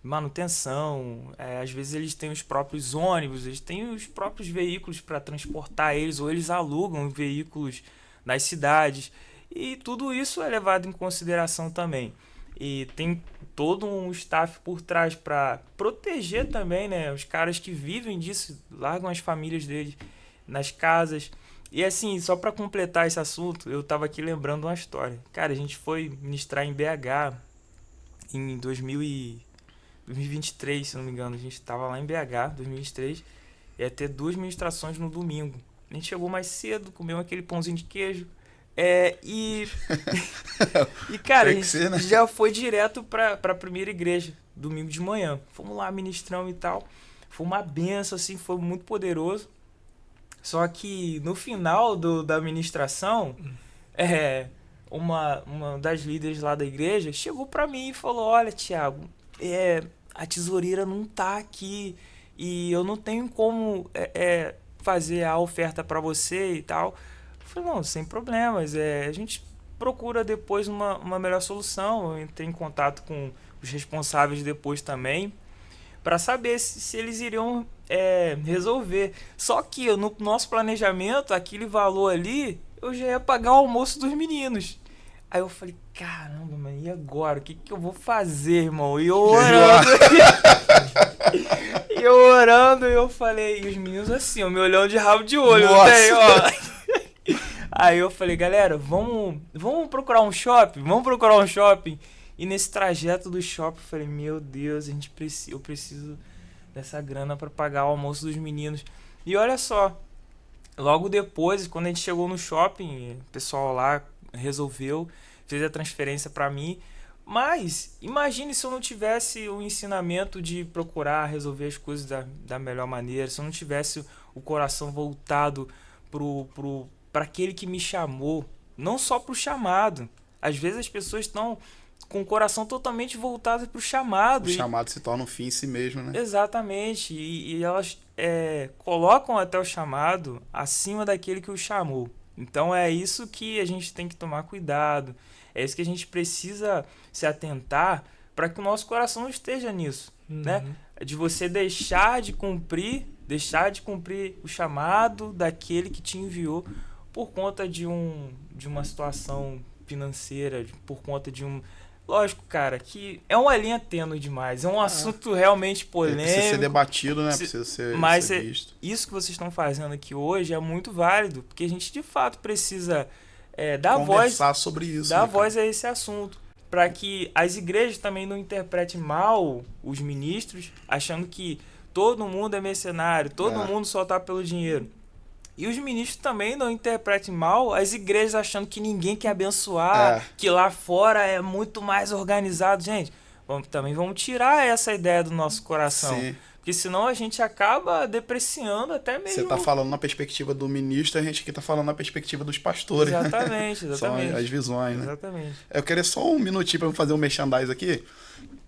Manutenção, às vezes eles têm os próprios ônibus, eles têm os próprios veículos para transportar eles, ou eles alugam veículos nas cidades. E tudo isso é levado em consideração também. E tem todo um staff por trás para proteger também, né? Os caras que vivem disso, largam as famílias deles nas casas. E assim, só para completar esse assunto, eu tava aqui lembrando uma história. Cara, a gente foi ministrar em BH em 2023, se não me engano. A gente tava lá em BH, 2023, ia ter 2 ministrações no domingo. A gente chegou mais cedo, comeu aquele pãozinho de queijo. E cara, a gente né? já foi direto pra primeira igreja, domingo de manhã. Fomos lá, ministramos e tal. Foi uma benção, assim, foi muito poderoso. Só que no final da ministração, uma das líderes lá da igreja chegou pra mim e falou: olha, Thiago, a tesoureira não tá aqui e eu não tenho como fazer a oferta pra você e tal. Eu falei: não, sem problemas, a gente procura depois uma melhor solução. Eu entrei em contato com os responsáveis depois também para saber se eles iriam resolver. Só que no nosso planejamento, aquele valor ali, eu já ia pagar o almoço dos meninos. Aí eu falei: caramba, mano, e agora? O que eu vou fazer, irmão? E eu orando, e eu falei, e os meninos assim, me olhando de rabo de olho. Tem, ó. Aí eu falei: galera, vamos procurar um shopping? Vamos procurar um shopping. E nesse trajeto do shopping eu falei: meu Deus, eu preciso dessa grana para pagar o almoço dos meninos. E olha só, logo depois, quando a gente chegou no shopping, o pessoal lá resolveu, fez a transferência para mim. Mas imagine se eu não tivesse o ensinamento de procurar resolver as coisas da melhor maneira, se eu não tivesse o coração voltado para aquele que me chamou, não só para o chamado. Às vezes as pessoas estão com o coração totalmente voltado para o chamado. O chamado se torna um fim em si mesmo, né? Exatamente. E elas colocam até o chamado acima daquele que o chamou. Então é isso que a gente tem que tomar cuidado. É isso que a gente precisa se atentar para que o nosso coração esteja nisso. Né? De você deixar de cumprir o chamado daquele que te enviou por conta de uma situação financeira, por conta de um... Lógico, cara, que é uma linha tênue demais. É um assunto realmente polêmico. Precisa ser debatido, né? Precisa ser visto. Isso que vocês estão fazendo aqui hoje é muito válido, porque a gente, de fato, precisa dar conversar sobre isso. Dar voz a esse assunto. Para que as igrejas também não interpretem mal os ministros, achando que todo mundo é mercenário, todo mundo só tá pelo dinheiro. E os ministros também não interpretem mal as igrejas achando que ninguém quer abençoar, que lá fora é muito mais organizado. Gente, vamos tirar essa ideia do nosso coração. Sim. Porque senão a gente acaba depreciando até mesmo... Você tá falando na perspectiva do ministro, a gente aqui tá falando na perspectiva dos pastores. Exatamente, exatamente. São as visões, né? Exatamente. Eu queria só um minutinho para fazer um merchandise aqui.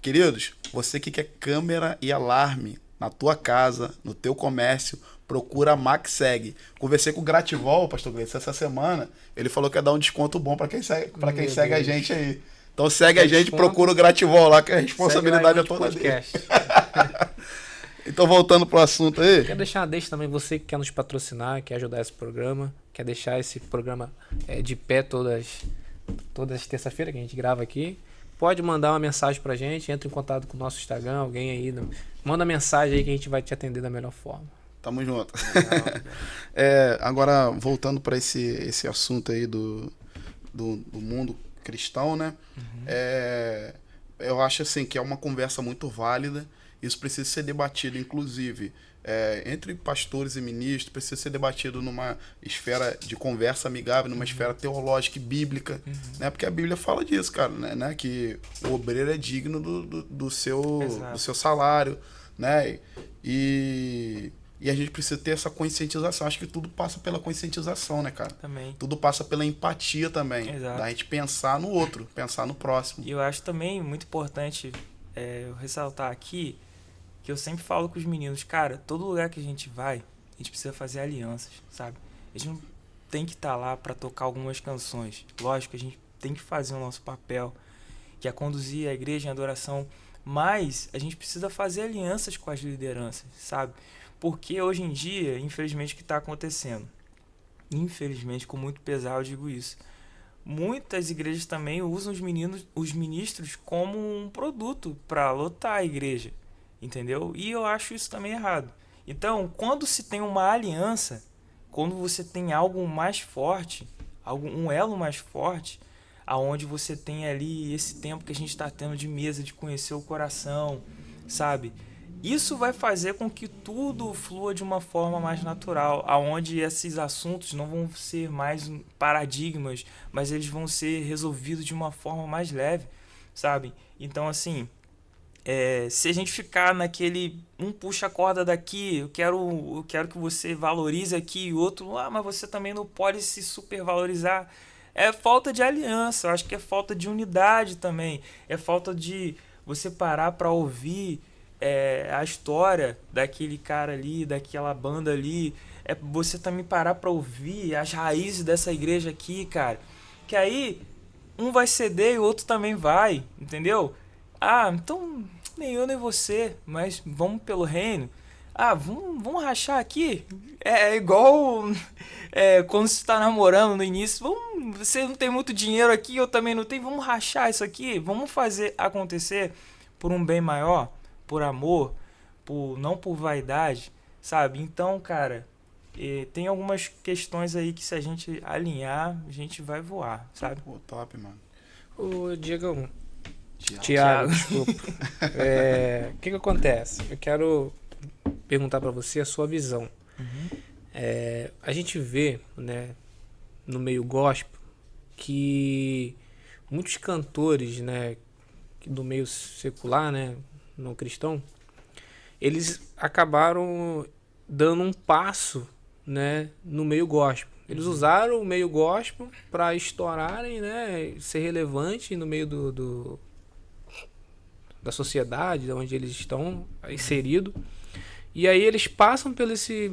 Queridos, você que quer câmera e alarme na tua casa, no teu comércio, procura a MaxSeg. Conversei com o Grativol, pastor Gleice, essa semana, ele falou que ia dar um desconto bom para quem segue a gente aí. Então segue a gente, procura o Grativol lá, que a responsabilidade é toda dele. Então, voltando pro assunto aí. Quero deixar uma deixa também, você que quer nos patrocinar, quer ajudar esse programa, quer deixar esse programa de pé todas as terça-feiras que a gente grava aqui, pode mandar uma mensagem pra gente, entra em contato com o nosso Instagram, alguém aí, manda mensagem aí que a gente vai te atender da melhor forma. Tamo junto. Agora, voltando para esse assunto aí do mundo cristão, né? Eu acho assim que é uma conversa muito válida. Isso precisa ser debatido, inclusive, entre pastores e ministros, precisa ser debatido numa esfera de conversa amigável, numa esfera teológica e bíblica, né? Porque a Bíblia fala disso, cara, né? Que o obreiro é digno do seu salário, né? E a gente precisa ter essa conscientização. Acho que tudo passa pela conscientização, né, cara? Também. Tudo passa pela empatia também. Exato. Da gente pensar no outro, pensar no próximo. E eu acho também muito importante eu ressaltar aqui que eu sempre falo com os meninos, cara, todo lugar que a gente vai, a gente precisa fazer alianças, sabe? A gente não tem que estar lá para tocar algumas canções. Lógico, a gente tem que fazer o nosso papel, que é conduzir a igreja em adoração, mas a gente precisa fazer alianças com as lideranças, sabe? Porque hoje em dia, infelizmente, o que está acontecendo? Infelizmente, com muito pesar eu digo isso. Muitas igrejas também usam os ministros como um produto para lotar a igreja, entendeu? E eu acho isso também errado. Então, quando se tem uma aliança, quando você tem algo mais forte, um elo mais forte, aonde você tem ali esse tempo que a gente está tendo de mesa, de conhecer o coração, sabe? Isso vai fazer com que tudo flua de uma forma mais natural, aonde esses assuntos não vão ser mais paradigmas, mas eles vão ser resolvidos de uma forma mais leve, sabe? Então, assim, se a gente ficar naquele um puxa a corda daqui, eu quero que você valorize aqui, e outro, mas você também não pode se supervalorizar. É falta de aliança, eu acho que é falta de unidade também, é falta de você parar para ouvir a história daquele cara ali, daquela banda ali, você também parar pra ouvir as raízes dessa igreja aqui, cara, que aí um vai ceder e o outro também vai, entendeu? Então nem eu nem você, mas vamos pelo reino, vamos rachar aqui, igual quando você tá namorando no início, você não tem muito dinheiro aqui, eu também não tenho, vamos rachar isso aqui, vamos fazer acontecer por um bem maior, por amor, não por vaidade, sabe? Então, cara, tem algumas questões aí que se a gente alinhar, a gente vai voar, sabe? Pô, top, mano. Ô, Diego, Tiago, desculpa. O que acontece? Eu quero perguntar para você a sua visão. A gente vê, né, no meio gospel, que muitos cantores, né, do meio secular, né, não cristão, eles acabaram dando um passo, né, no meio gospel. Eles usaram o meio gospel para estourarem, né, ser relevante no meio da sociedade onde eles estão inseridos. E aí eles passam por esse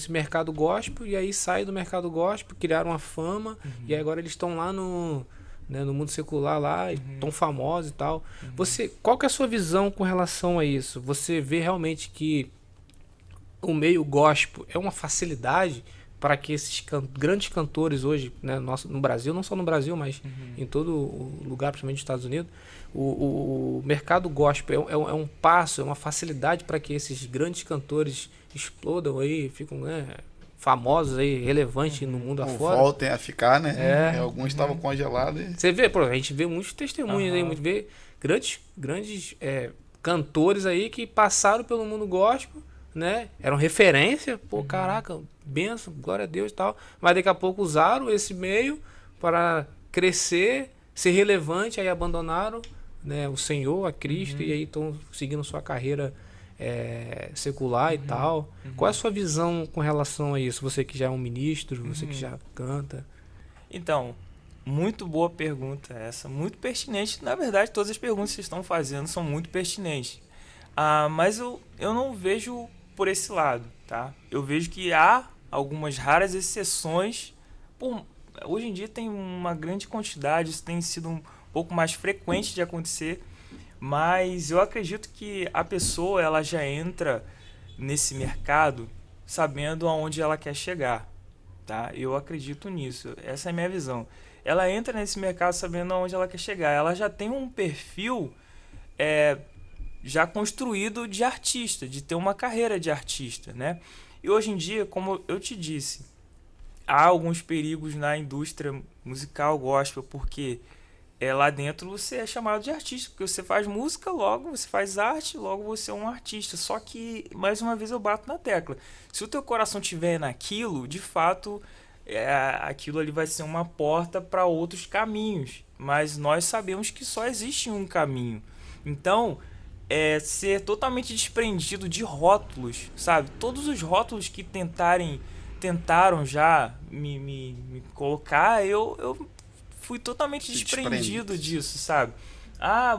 mercado gospel, e aí saem do mercado gospel, criaram uma fama, e aí agora eles estão lá no mundo secular lá, tão famosos e tal. Qual que é a sua visão com relação a isso? Você vê realmente que o meio gospel é uma facilidade para que esses grandes cantores hoje, né, no Brasil, não só no Brasil, mas em todo o lugar, principalmente nos Estados Unidos, o mercado gospel é um passo, é uma facilidade para que esses grandes cantores explodam aí, ficam, né, famosos aí, relevantes no mundo afora. Voltem a ficar, né? Alguns estavam congelados. Você vê, a gente vê muitos testemunhos aí, vê grandes cantores aí que passaram pelo mundo gospel, né? Eram referência, caraca, benção, glória a Deus e tal. Mas daqui a pouco usaram esse meio para crescer, ser relevante, aí abandonaram, né, o Senhor, a Cristo, e aí estão seguindo sua carreira secular e tal. Qual é a sua visão com relação a isso? Você que já é um ministro, você que já canta. Então, muito boa pergunta essa, muito pertinente. Na verdade, todas as perguntas que vocês estão fazendo são muito pertinentes. Mas eu não vejo por esse lado, tá? Eu vejo que há algumas raras exceções. Hoje em dia tem uma grande quantidade, isso tem sido um pouco mais frequente de acontecer, mas eu acredito que a pessoa ela já entra nesse mercado sabendo aonde ela quer chegar, tá? Eu acredito nisso, essa é a minha visão. Ela entra nesse mercado sabendo aonde ela quer chegar, ela já tem um perfil já construído de artista, de ter uma carreira de artista, né? E hoje em dia, como eu te disse, há alguns perigos na indústria musical gospel, porque lá dentro você é chamado de artista, porque você faz música, logo você faz arte, logo você é um artista. Só que, mais uma vez, eu bato na tecla. Se o teu coração estiver naquilo, de fato, aquilo ali vai ser uma porta para outros caminhos. Mas nós sabemos que só existe um caminho. Então, ser totalmente desprendido de rótulos, sabe? Todos os rótulos que tentaram já me colocar, eu fui totalmente desprendido disso, sabe?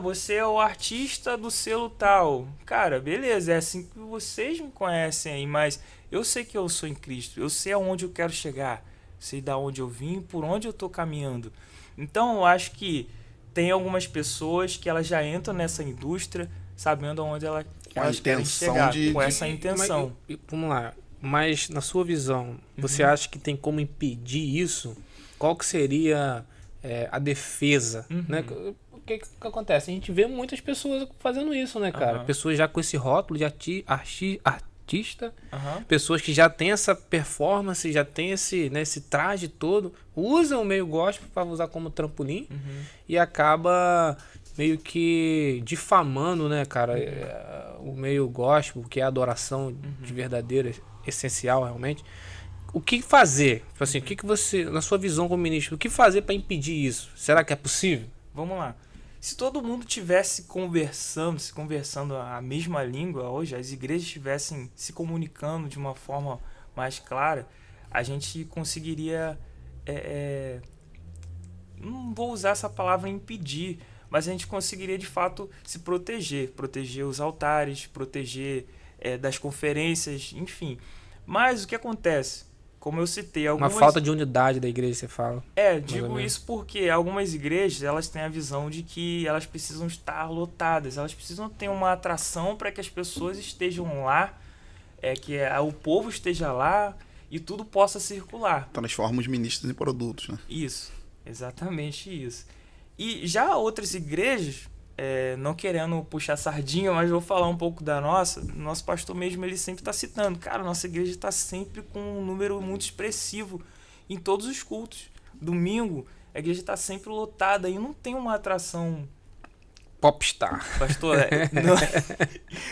Você é o artista do selo tal. Cara, beleza, é assim que vocês me conhecem aí, mas eu sei que eu sou em Cristo, eu sei aonde eu quero chegar, sei da onde eu vim, por onde eu tô caminhando. Então eu acho que tem algumas pessoas que elas já entram nessa indústria sabendo aonde elas querem chegar, com essa intenção. Vamos lá, mas na sua visão, você acha que tem como impedir isso? Qual que seria a defesa? Né? O que acontece? A gente vê muitas pessoas fazendo isso, né, cara? Pessoas já com esse rótulo de artista, pessoas que já têm essa performance, já têm esse traje todo, usam o meio gospel para usar como trampolim e acaba meio que difamando, né, cara, o meio gospel, que é a adoração de verdadeira, essencial realmente. O que fazer? Assim, o que você, na sua visão como ministro, o que fazer para impedir isso? Será que é possível? Vamos lá. Se todo mundo tivesse conversando a mesma língua hoje, as igrejas estivessem se comunicando de uma forma mais clara, a gente conseguiria, não vou usar essa palavra impedir, mas a gente conseguiria de fato se proteger os altares, proteger das conferências, enfim. Mas o que acontece? Como eu citei, uma falta de unidade da igreja, você fala. Digo isso porque algumas igrejas elas têm a visão de que elas precisam estar lotadas, elas precisam ter uma atração para que as pessoas estejam lá, que o povo esteja lá e tudo possa circular. Transforma os ministros em produtos, né? Isso, exatamente isso. E já outras igrejas, não querendo puxar sardinha, mas vou falar um pouco da nossa. Nosso pastor mesmo, ele sempre está citando. Cara, nossa igreja está sempre com um número muito expressivo em todos os cultos. Domingo, a igreja está sempre lotada e não tem uma atração... Popstar. Pastor,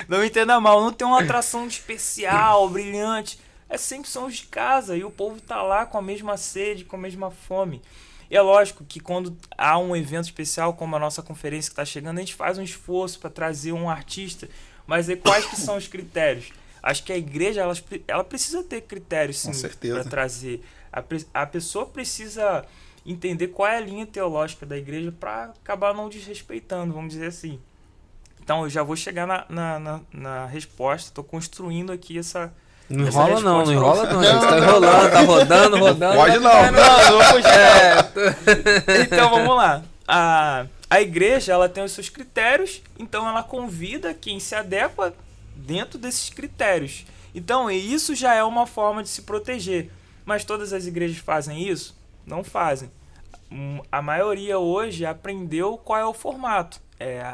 não me entenda mal, não tem uma atração especial, brilhante. Sempre são os de casa e o povo está lá com a mesma sede, com a mesma fome. E é lógico que quando há um evento especial como a nossa conferência que está chegando, a gente faz um esforço para trazer um artista, mas quais que são os critérios? Acho que a igreja ela precisa ter critérios, sim, para trazer. A pessoa precisa entender qual é a linha teológica da igreja para acabar não desrespeitando, vamos dizer assim. Então eu já vou chegar na resposta, estou construindo aqui essa... Não enrola não, você tá enrolando, tá rodando. Pode não. Não vou puxar. Então vamos lá. A igreja ela tem os seus critérios, então ela convida quem se adequa dentro desses critérios. Então isso já é uma forma de se proteger. Mas todas as igrejas fazem isso? Não fazem. A maioria hoje aprendeu qual é o formato.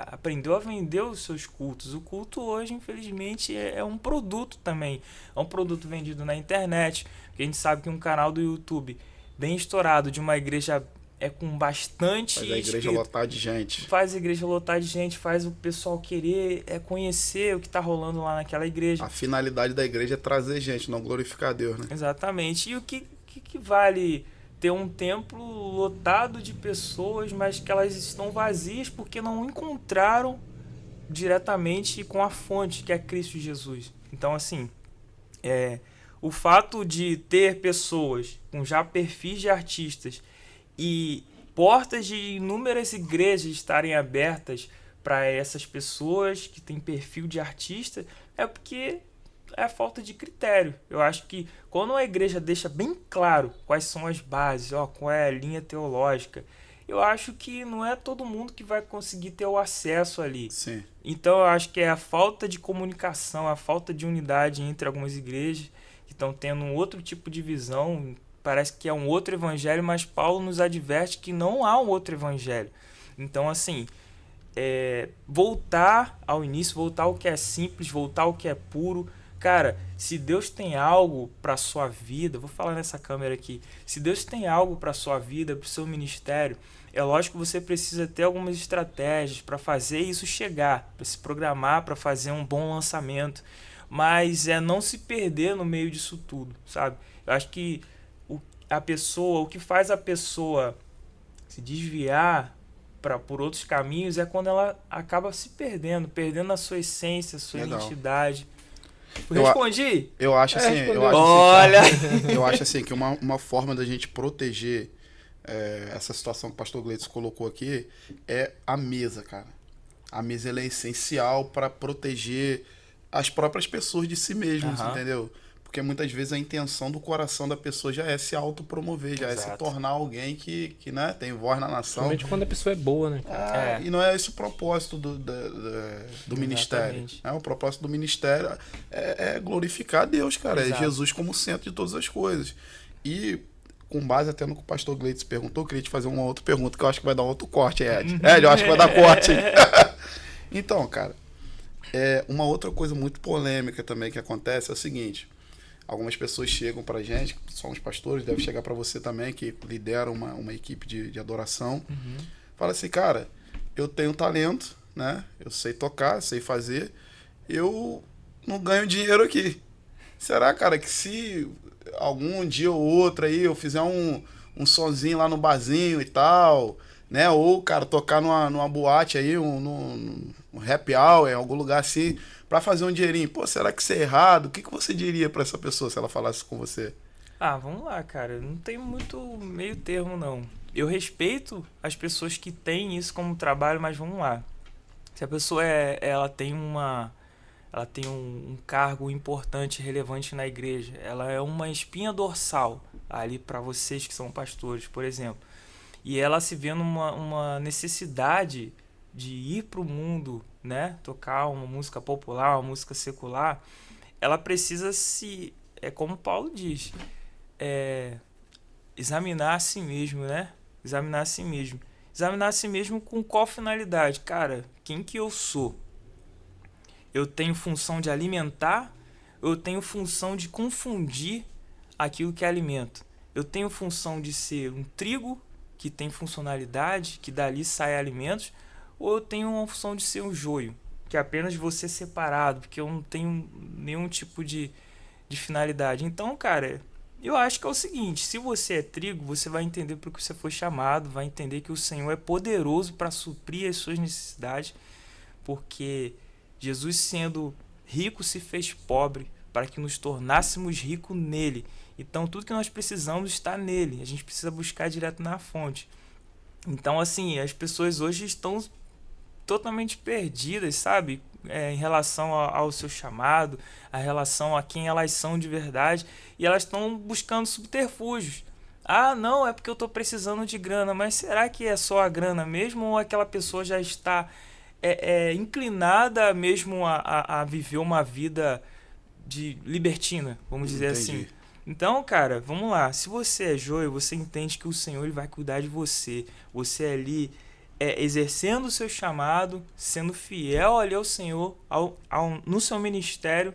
Aprendeu a vender os seus cultos. O culto hoje, infelizmente, é um produto também. É um produto vendido na internet. Porque a gente sabe que um canal do YouTube bem estourado de uma igreja com bastante... Faz a igreja lotar de gente. Faz a igreja lotar de gente, faz o pessoal querer conhecer o que está rolando lá naquela igreja. A finalidade da igreja é trazer gente, não glorificar a Deus, né? Exatamente. E o que vale... ter um templo lotado de pessoas, mas que elas estão vazias porque não encontraram diretamente com a fonte, que é Cristo Jesus. Então, assim, o fato de ter pessoas com já perfis de artistas e portas de inúmeras igrejas estarem abertas para essas pessoas que têm perfil de artista é porque é a falta de critério. Eu acho que quando a igreja deixa bem claro quais são as bases, qual é a linha teológica, eu acho que não é todo mundo que vai conseguir ter o acesso ali. Sim. Então eu acho que é a falta de comunicação, a falta de unidade entre algumas igrejas que estão tendo um outro tipo de visão. Parece que é um outro evangelho, mas Paulo nos adverte que não há um outro evangelho. Então, assim, voltar ao início, voltar ao que é simples, voltar ao que é puro. Cara, se Deus tem algo para sua vida, vou falar nessa câmera aqui, se Deus tem algo para sua vida, para o seu ministério, é lógico que você precisa ter algumas estratégias para fazer isso chegar, para se programar, para fazer um bom lançamento, mas não se perder no meio disso tudo, sabe? Eu acho que o que faz a pessoa se desviar por outros caminhos é quando ela acaba se perdendo a sua essência, a sua identidade. Respondi? Eu acho assim, eu acho assim que uma forma da gente proteger essa situação que o pastor Gleitson colocou aqui é a mesa, cara. A mesa ela é essencial para proteger as próprias pessoas de si mesmas, entendeu? Porque muitas vezes a intenção do coração da pessoa já é se autopromover, já é se tornar alguém que né, tem voz na nação. Principalmente quando a pessoa é boa, né? E não é esse o propósito do ministério. O propósito do ministério é glorificar a Deus, cara. Exato. É Jesus como centro de todas as coisas. E com base até no que o pastor Gleitson perguntou, eu queria te fazer uma outra pergunta que eu acho que vai dar um outro corte, Ed. Ed, eu acho que vai dar corte. Então, cara, uma outra coisa muito polêmica também que acontece é o seguinte. Algumas pessoas chegam pra gente, que são os pastores, deve chegar pra você também, que lidera uma equipe de adoração. Fala assim, cara, eu tenho talento, né? Eu sei tocar, sei fazer, eu não ganho dinheiro aqui. Será, cara, que se algum dia ou outro aí eu fizer um sonzinho lá no barzinho e tal, né? Ou, cara, tocar numa boate aí, um happy hour, em algum lugar assim, pra fazer um dinheirinho. Pô, será que isso é errado? O que você diria pra essa pessoa se ela falasse com você? Vamos lá, cara. Não tem muito meio termo, não. Eu respeito as pessoas que têm isso como trabalho, mas vamos lá. Se a pessoa ela tem um cargo importante, relevante na igreja, ela é uma espinha dorsal ali para vocês que são pastores, por exemplo, e ela se vê numa necessidade de ir para o mundo, né, tocar uma música popular, uma música secular, ela precisa como Paulo diz, examinar a si mesmo, né? Examinar a si mesmo. Examinar a si mesmo com qual finalidade? Cara, quem que eu sou? Eu tenho função de alimentar, eu tenho função de confundir aquilo que é alimento. Eu tenho função de ser um trigo que tem funcionalidade, que dali sai alimentos, ou eu tenho uma função de ser um joio, que é apenas você separado, porque eu não tenho nenhum tipo de finalidade. Então, cara, eu acho que é o seguinte, se você é trigo, você vai entender para o que você foi chamado, vai entender que o Senhor é poderoso para suprir as suas necessidades, porque Jesus, sendo rico, se fez pobre para que nos tornássemos ricos nele. Então, tudo que nós precisamos está nele. A gente precisa buscar direto na fonte. Então, assim, as pessoas hoje estão totalmente perdidas, sabe? Em relação ao seu chamado, a relação a quem elas são de verdade. E elas estão buscando subterfúgios. Não, é porque eu estou precisando de grana. Mas será que é só a grana mesmo? Ou aquela pessoa já está inclinada mesmo a viver uma vida de libertina, vamos dizer assim? Então, cara, vamos lá. Se você é joio, você entende que o Senhor ele vai cuidar de você. Você ali exercendo o seu chamado, sendo fiel ali ao Senhor, no seu ministério,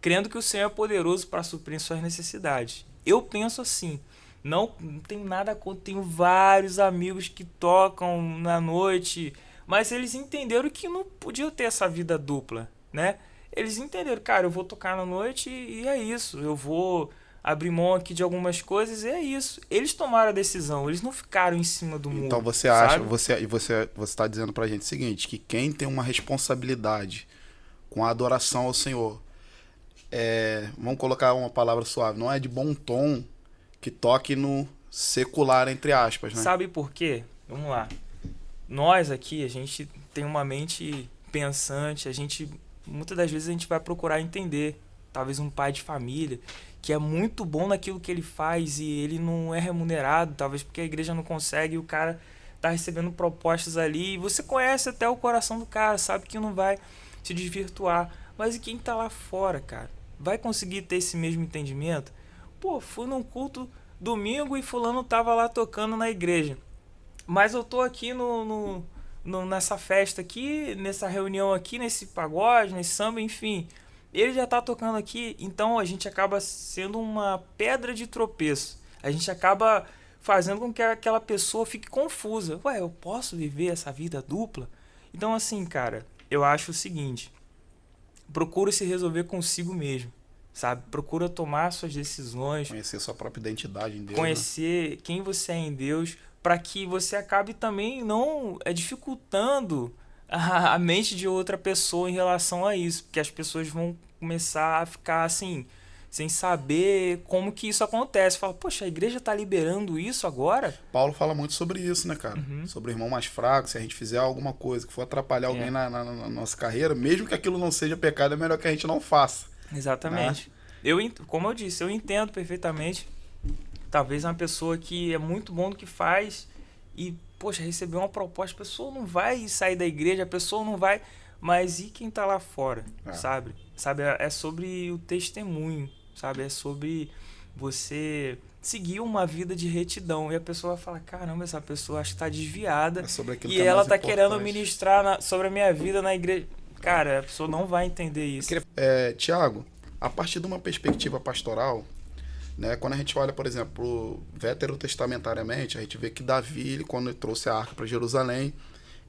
crendo que o Senhor é poderoso para suprir suas necessidades. Eu penso assim. Não tenho nada contra. Tenho vários amigos que tocam na noite, mas eles entenderam que não podiam ter essa vida dupla, né? Eles entenderam, cara, eu vou tocar na noite e é isso. Eu vou abrir mão aqui de algumas coisas e é isso. Eles tomaram a decisão, eles não ficaram em cima do muro. Então você acha, você está dizendo pra gente o seguinte, que quem tem uma responsabilidade com a adoração ao Senhor, vamos colocar uma palavra suave, não é de bom tom que toque no secular, entre aspas, né? Sabe por quê? Vamos lá. nós aqui, a gente tem uma mente pensante, muitas das vezes a gente vai procurar entender, talvez um pai de família, que é muito bom naquilo que ele faz e ele não é remunerado, talvez porque a igreja não consegue e o cara tá recebendo propostas ali, e você conhece até o coração do cara, sabe que não vai se desvirtuar, mas e quem tá lá fora, cara? Vai conseguir ter esse mesmo entendimento? Pô, fui num culto domingo e fulano tava lá tocando na igreja, mas eu tô aqui nessa festa aqui, nessa reunião aqui, nesse pagode, nesse samba, enfim. Ele já tá tocando aqui, então a gente acaba sendo uma pedra de tropeço. A gente acaba fazendo com que aquela pessoa fique confusa. Ué, eu posso viver essa vida dupla? Então, assim, cara, eu acho o seguinte. Procura se resolver consigo mesmo, sabe? Procura tomar suas decisões. Conhecer sua própria identidade em Deus. Conhecer, né, quem você é em Deus, para que você acabe também não dificultando a mente de outra pessoa em relação a isso, porque as pessoas vão começar a ficar assim, sem saber como que isso acontece. Fala, poxa, a igreja tá liberando isso agora? Paulo fala muito sobre isso, né, cara? Sobre o irmão mais fraco, se a gente fizer alguma coisa que for atrapalhar alguém na nossa carreira, mesmo que aquilo não seja pecado, é melhor que a gente não faça. Exatamente. Né? Como eu disse, eu entendo perfeitamente. Talvez uma pessoa que é muito bom no que faz e, poxa, recebeu uma proposta, a pessoa não vai sair da igreja, a pessoa não vai... Mas e quem tá lá fora, sabe? É sobre o testemunho, sabe? É sobre você seguir uma vida de retidão. E a pessoa fala, caramba, essa pessoa acho que tá desviada. E ela tá querendo ministrar sobre a minha vida na igreja. Cara, a pessoa não vai entender isso. Tiago, a partir de uma perspectiva pastoral, né, quando a gente olha, por exemplo, veterotestamentariamente, a gente vê que Davi, ele, quando ele trouxe a arca para Jerusalém,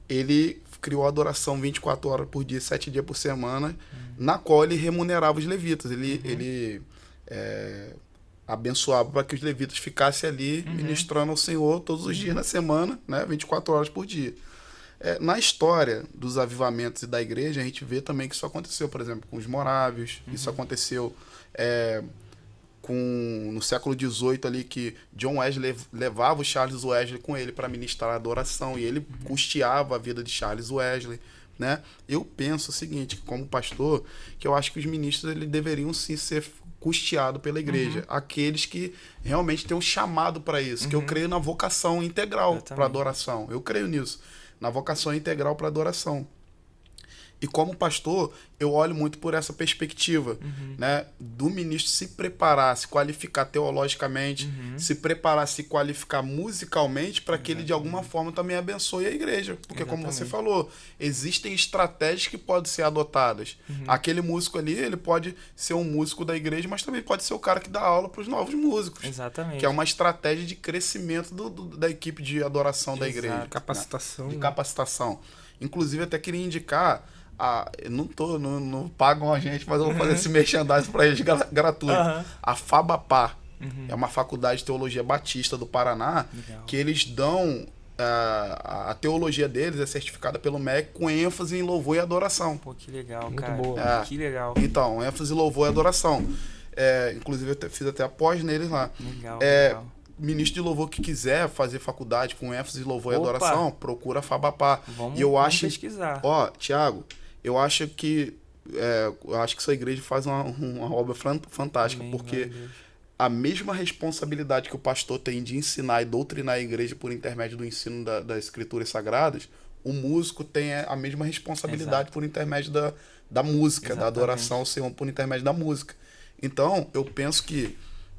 ele criou a adoração 24 horas por dia, 7 dias por semana, na qual ele remunerava os levitas. Ele abençoava para que os levitas ficassem ali ministrando ao Senhor todos os dias na semana, né, 24 horas por dia. Na história dos avivamentos e da igreja, a gente vê também que isso aconteceu, por exemplo, com os morávios, isso aconteceu no século XVIII ali, que John Wesley levava o Charles Wesley com ele para ministrar a adoração, e ele custeava a vida de Charles Wesley, né? Eu penso o seguinte, como pastor, que eu acho que os ministros eles deveriam sim ser custeados pela igreja, aqueles que realmente têm um chamado para isso, que eu creio na vocação integral para adoração, eu creio nisso, na vocação integral para adoração. E como pastor, eu olho muito por essa perspectiva, né? Do ministro se preparar, se qualificar teologicamente, se preparar, se qualificar musicalmente, para que ele de alguma forma também abençoe a igreja. Porque como você falou, existem estratégias que podem ser adotadas. Aquele músico ali, ele pode ser um músico da igreja, mas também pode ser o cara que dá aula para os novos músicos. Exatamente. Que é uma estratégia de crescimento da equipe de adoração da igreja. De capacitação. De capacitação. Inclusive, até queria indicar... não pagam a gente, mas eu vou fazer esse merchandising para eles gratuito. A FABAPA é uma faculdade de teologia batista do Paraná. Legal. Que eles dão a teologia deles é certificada pelo MEC com ênfase em louvor e adoração. Pô, que legal, muito cara. Boa. Que legal. Então, ênfase em louvor e adoração. Inclusive, eu fiz até após neles lá. Legal. Ministro de louvor que quiser fazer faculdade com ênfase em louvor e adoração, procura a FABAPA. Vamos pesquisar. Tiago, eu acho que sua igreja faz uma obra fantástica. Amém, porque a mesma responsabilidade que o pastor tem de ensinar e doutrinar a igreja por intermédio do ensino das escrituras sagradas, o músico tem a mesma responsabilidade por intermédio da música, da adoração ao Senhor por intermédio da música. Então, eu penso que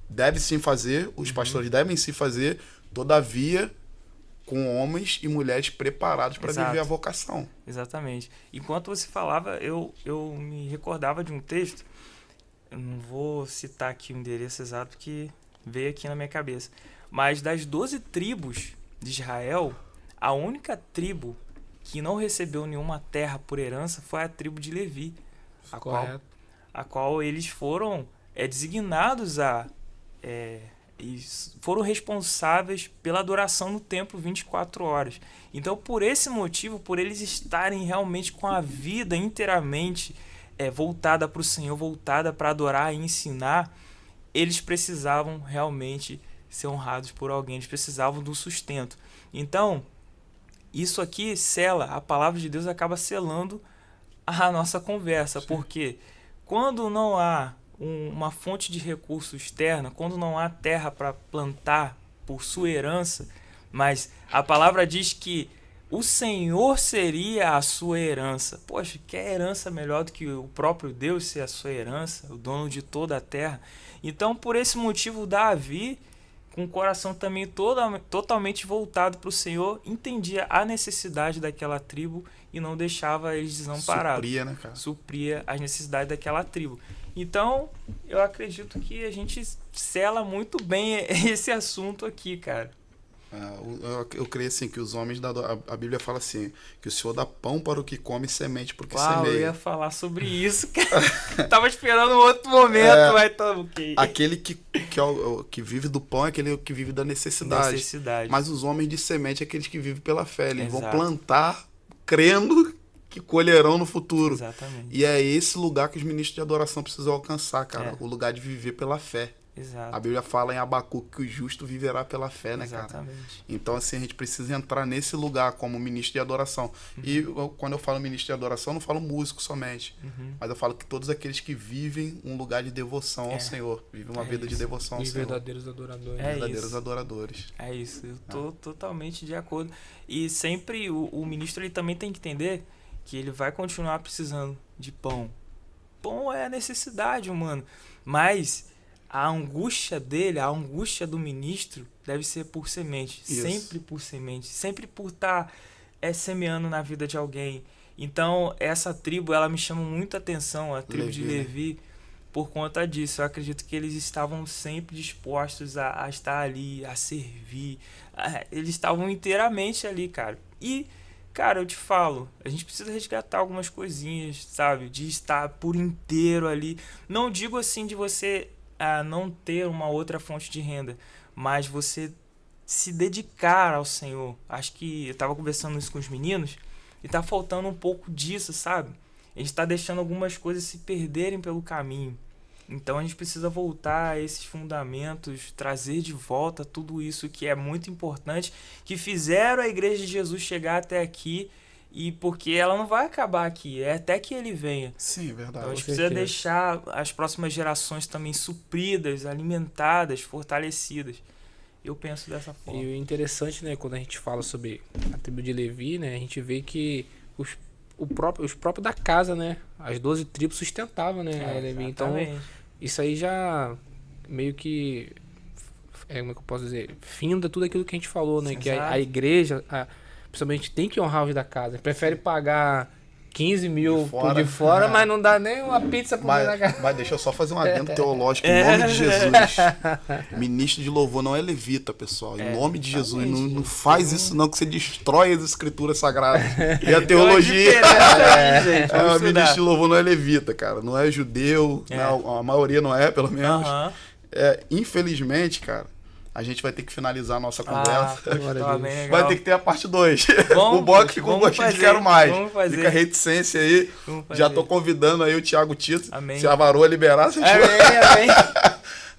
deve sim fazer, os pastores devem sim fazer, todavia... com homens e mulheres preparados para viver a vocação. Exatamente. Enquanto você falava, eu me recordava de um texto, eu não vou citar aqui o endereço exato que veio aqui na minha cabeça, mas das 12 tribos de Israel, a única tribo que não recebeu nenhuma terra por herança foi a tribo de Levi, a qual eles foram designados e foram responsáveis pela adoração no templo 24 horas. Então, por esse motivo, por eles estarem realmente com a vida inteiramente voltada para o Senhor, voltada para adorar e ensinar, eles precisavam realmente ser honrados por alguém, eles precisavam do sustento. Então, isso aqui sela, a palavra de Deus acaba selando a nossa conversa, porque quando não há uma fonte de recurso externa, quando não há terra para plantar por sua herança, mas a palavra diz que o Senhor seria a sua herança. Poxa, que herança melhor do que o próprio Deus ser a sua herança, o dono de toda a terra? Então, por esse motivo, Davi, com o coração também totalmente voltado para o Senhor, entendia a necessidade daquela tribo e não deixava eles desamparados. Supria, né, cara? Supria as necessidades daquela tribo. Então, eu acredito que a gente sela muito bem esse assunto aqui, cara. Eu creio assim que os homens a Bíblia fala assim, que o Senhor dá pão para o que come e semente para o que semeia. Eu ia falar sobre isso, cara. Tava esperando um outro momento, mas tá ok. Aquele que vive do pão é aquele que vive da necessidade. Mas os homens de semente é aqueles que vivem pela fé. Eles vão plantar crendo que colherão no futuro. Exatamente. E é esse lugar que os ministros de adoração precisam alcançar, cara. O lugar de viver pela fé. Exato. A Bíblia fala em Abacuque que o justo viverá pela fé, né, cara? Exatamente. Então, assim, a gente precisa entrar nesse lugar como ministro de adoração. E quando eu falo ministro de adoração, eu não falo músico somente. Mas eu falo que todos aqueles que vivem um lugar de devoção ao Senhor. Vivem uma vida de devoção ao Os Senhor. verdadeiros adoradores. Verdadeiros adoradores. É isso, eu tô totalmente de acordo. E sempre o ministro ele também tem que entender que ele vai continuar precisando de pão. Pão é a necessidade humana. Mas a angústia dele, a angústia do ministro deve ser por semente. Isso. Sempre por semente. Sempre por estar semeando na vida de alguém. Então, essa tribo, ela me chama muita atenção, a tribo de Levi, por conta disso. Eu acredito que eles estavam sempre dispostos a estar ali, a servir. Eles estavam inteiramente ali, cara. E, cara, eu te falo, a gente precisa resgatar algumas coisinhas, sabe? De estar por inteiro ali. Não digo assim de você não ter uma outra fonte de renda, mas você se dedicar ao Senhor. Acho que eu estava conversando isso com os meninos e tá faltando um pouco disso, sabe? A gente está deixando algumas coisas se perderem pelo caminho. Então a gente precisa voltar a esses fundamentos, trazer de volta tudo isso que é muito importante, que fizeram a Igreja de Jesus chegar até aqui, e porque ela não vai acabar aqui, é até que ele venha. Sim, verdade. Então a gente precisa deixar as próximas gerações também supridas, alimentadas, fortalecidas. Eu penso dessa forma. E o interessante, né, quando a gente fala sobre a tribo de Levi, né, a gente vê que os próprios da casa, né, as 12 tribos sustentavam, né, Levi. Então isso aí já meio que, como é que eu posso dizer, finda tudo aquilo que a gente falou, né, que a igreja, principalmente, tem que honrar os da casa. Prefere pagar 15 mil por de fora, mas não dá nem uma pizza por na casa. Mas deixa eu só fazer um adendo teológico em nome de Jesus. Ministro de louvor não é levita, pessoal. Em nome de Jesus. Não faz isso não, que você destrói as escrituras sagradas. E a teologia. Ministro de louvor não é levita, cara. Não é judeu. Não, a maioria não é, pelo menos. Infelizmente, cara, a gente vai ter que finalizar a nossa conversa. Vai ter que ter a parte 2. O Bock ficou gostando de quero mais. Fica a reticência aí. Já tô convidando aí o Thiago Tito. Se a varoa liberar, amém.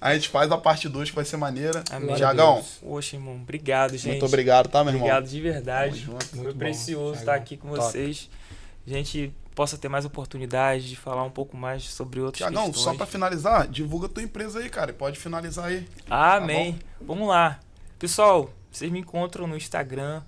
A gente faz a parte 2 que vai ser maneira. Thiagão. Poxa, irmão. Obrigado, gente. Muito obrigado, tá, meu irmão? Obrigado de verdade. Foi precioso estar aqui com vocês. Gente, possa ter mais oportunidade de falar um pouco mais sobre outras questões. Thiagão, só pra finalizar, divulga a tua empresa aí, cara. Pode finalizar aí. Amém. Tá, vamos lá. Pessoal, vocês me encontram no Instagram,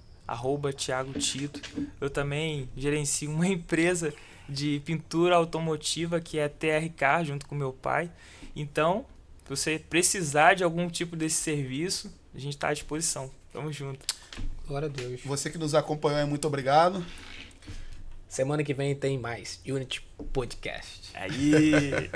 @Thiago Tito. Eu também gerencio uma empresa de pintura automotiva que é TRK, junto com meu pai. Então, se você precisar de algum tipo desse serviço, a gente está à disposição. Tamo junto. Glória a Deus. Você que nos acompanhou aí, muito obrigado. Semana que vem tem mais Unity Podcast. Aí.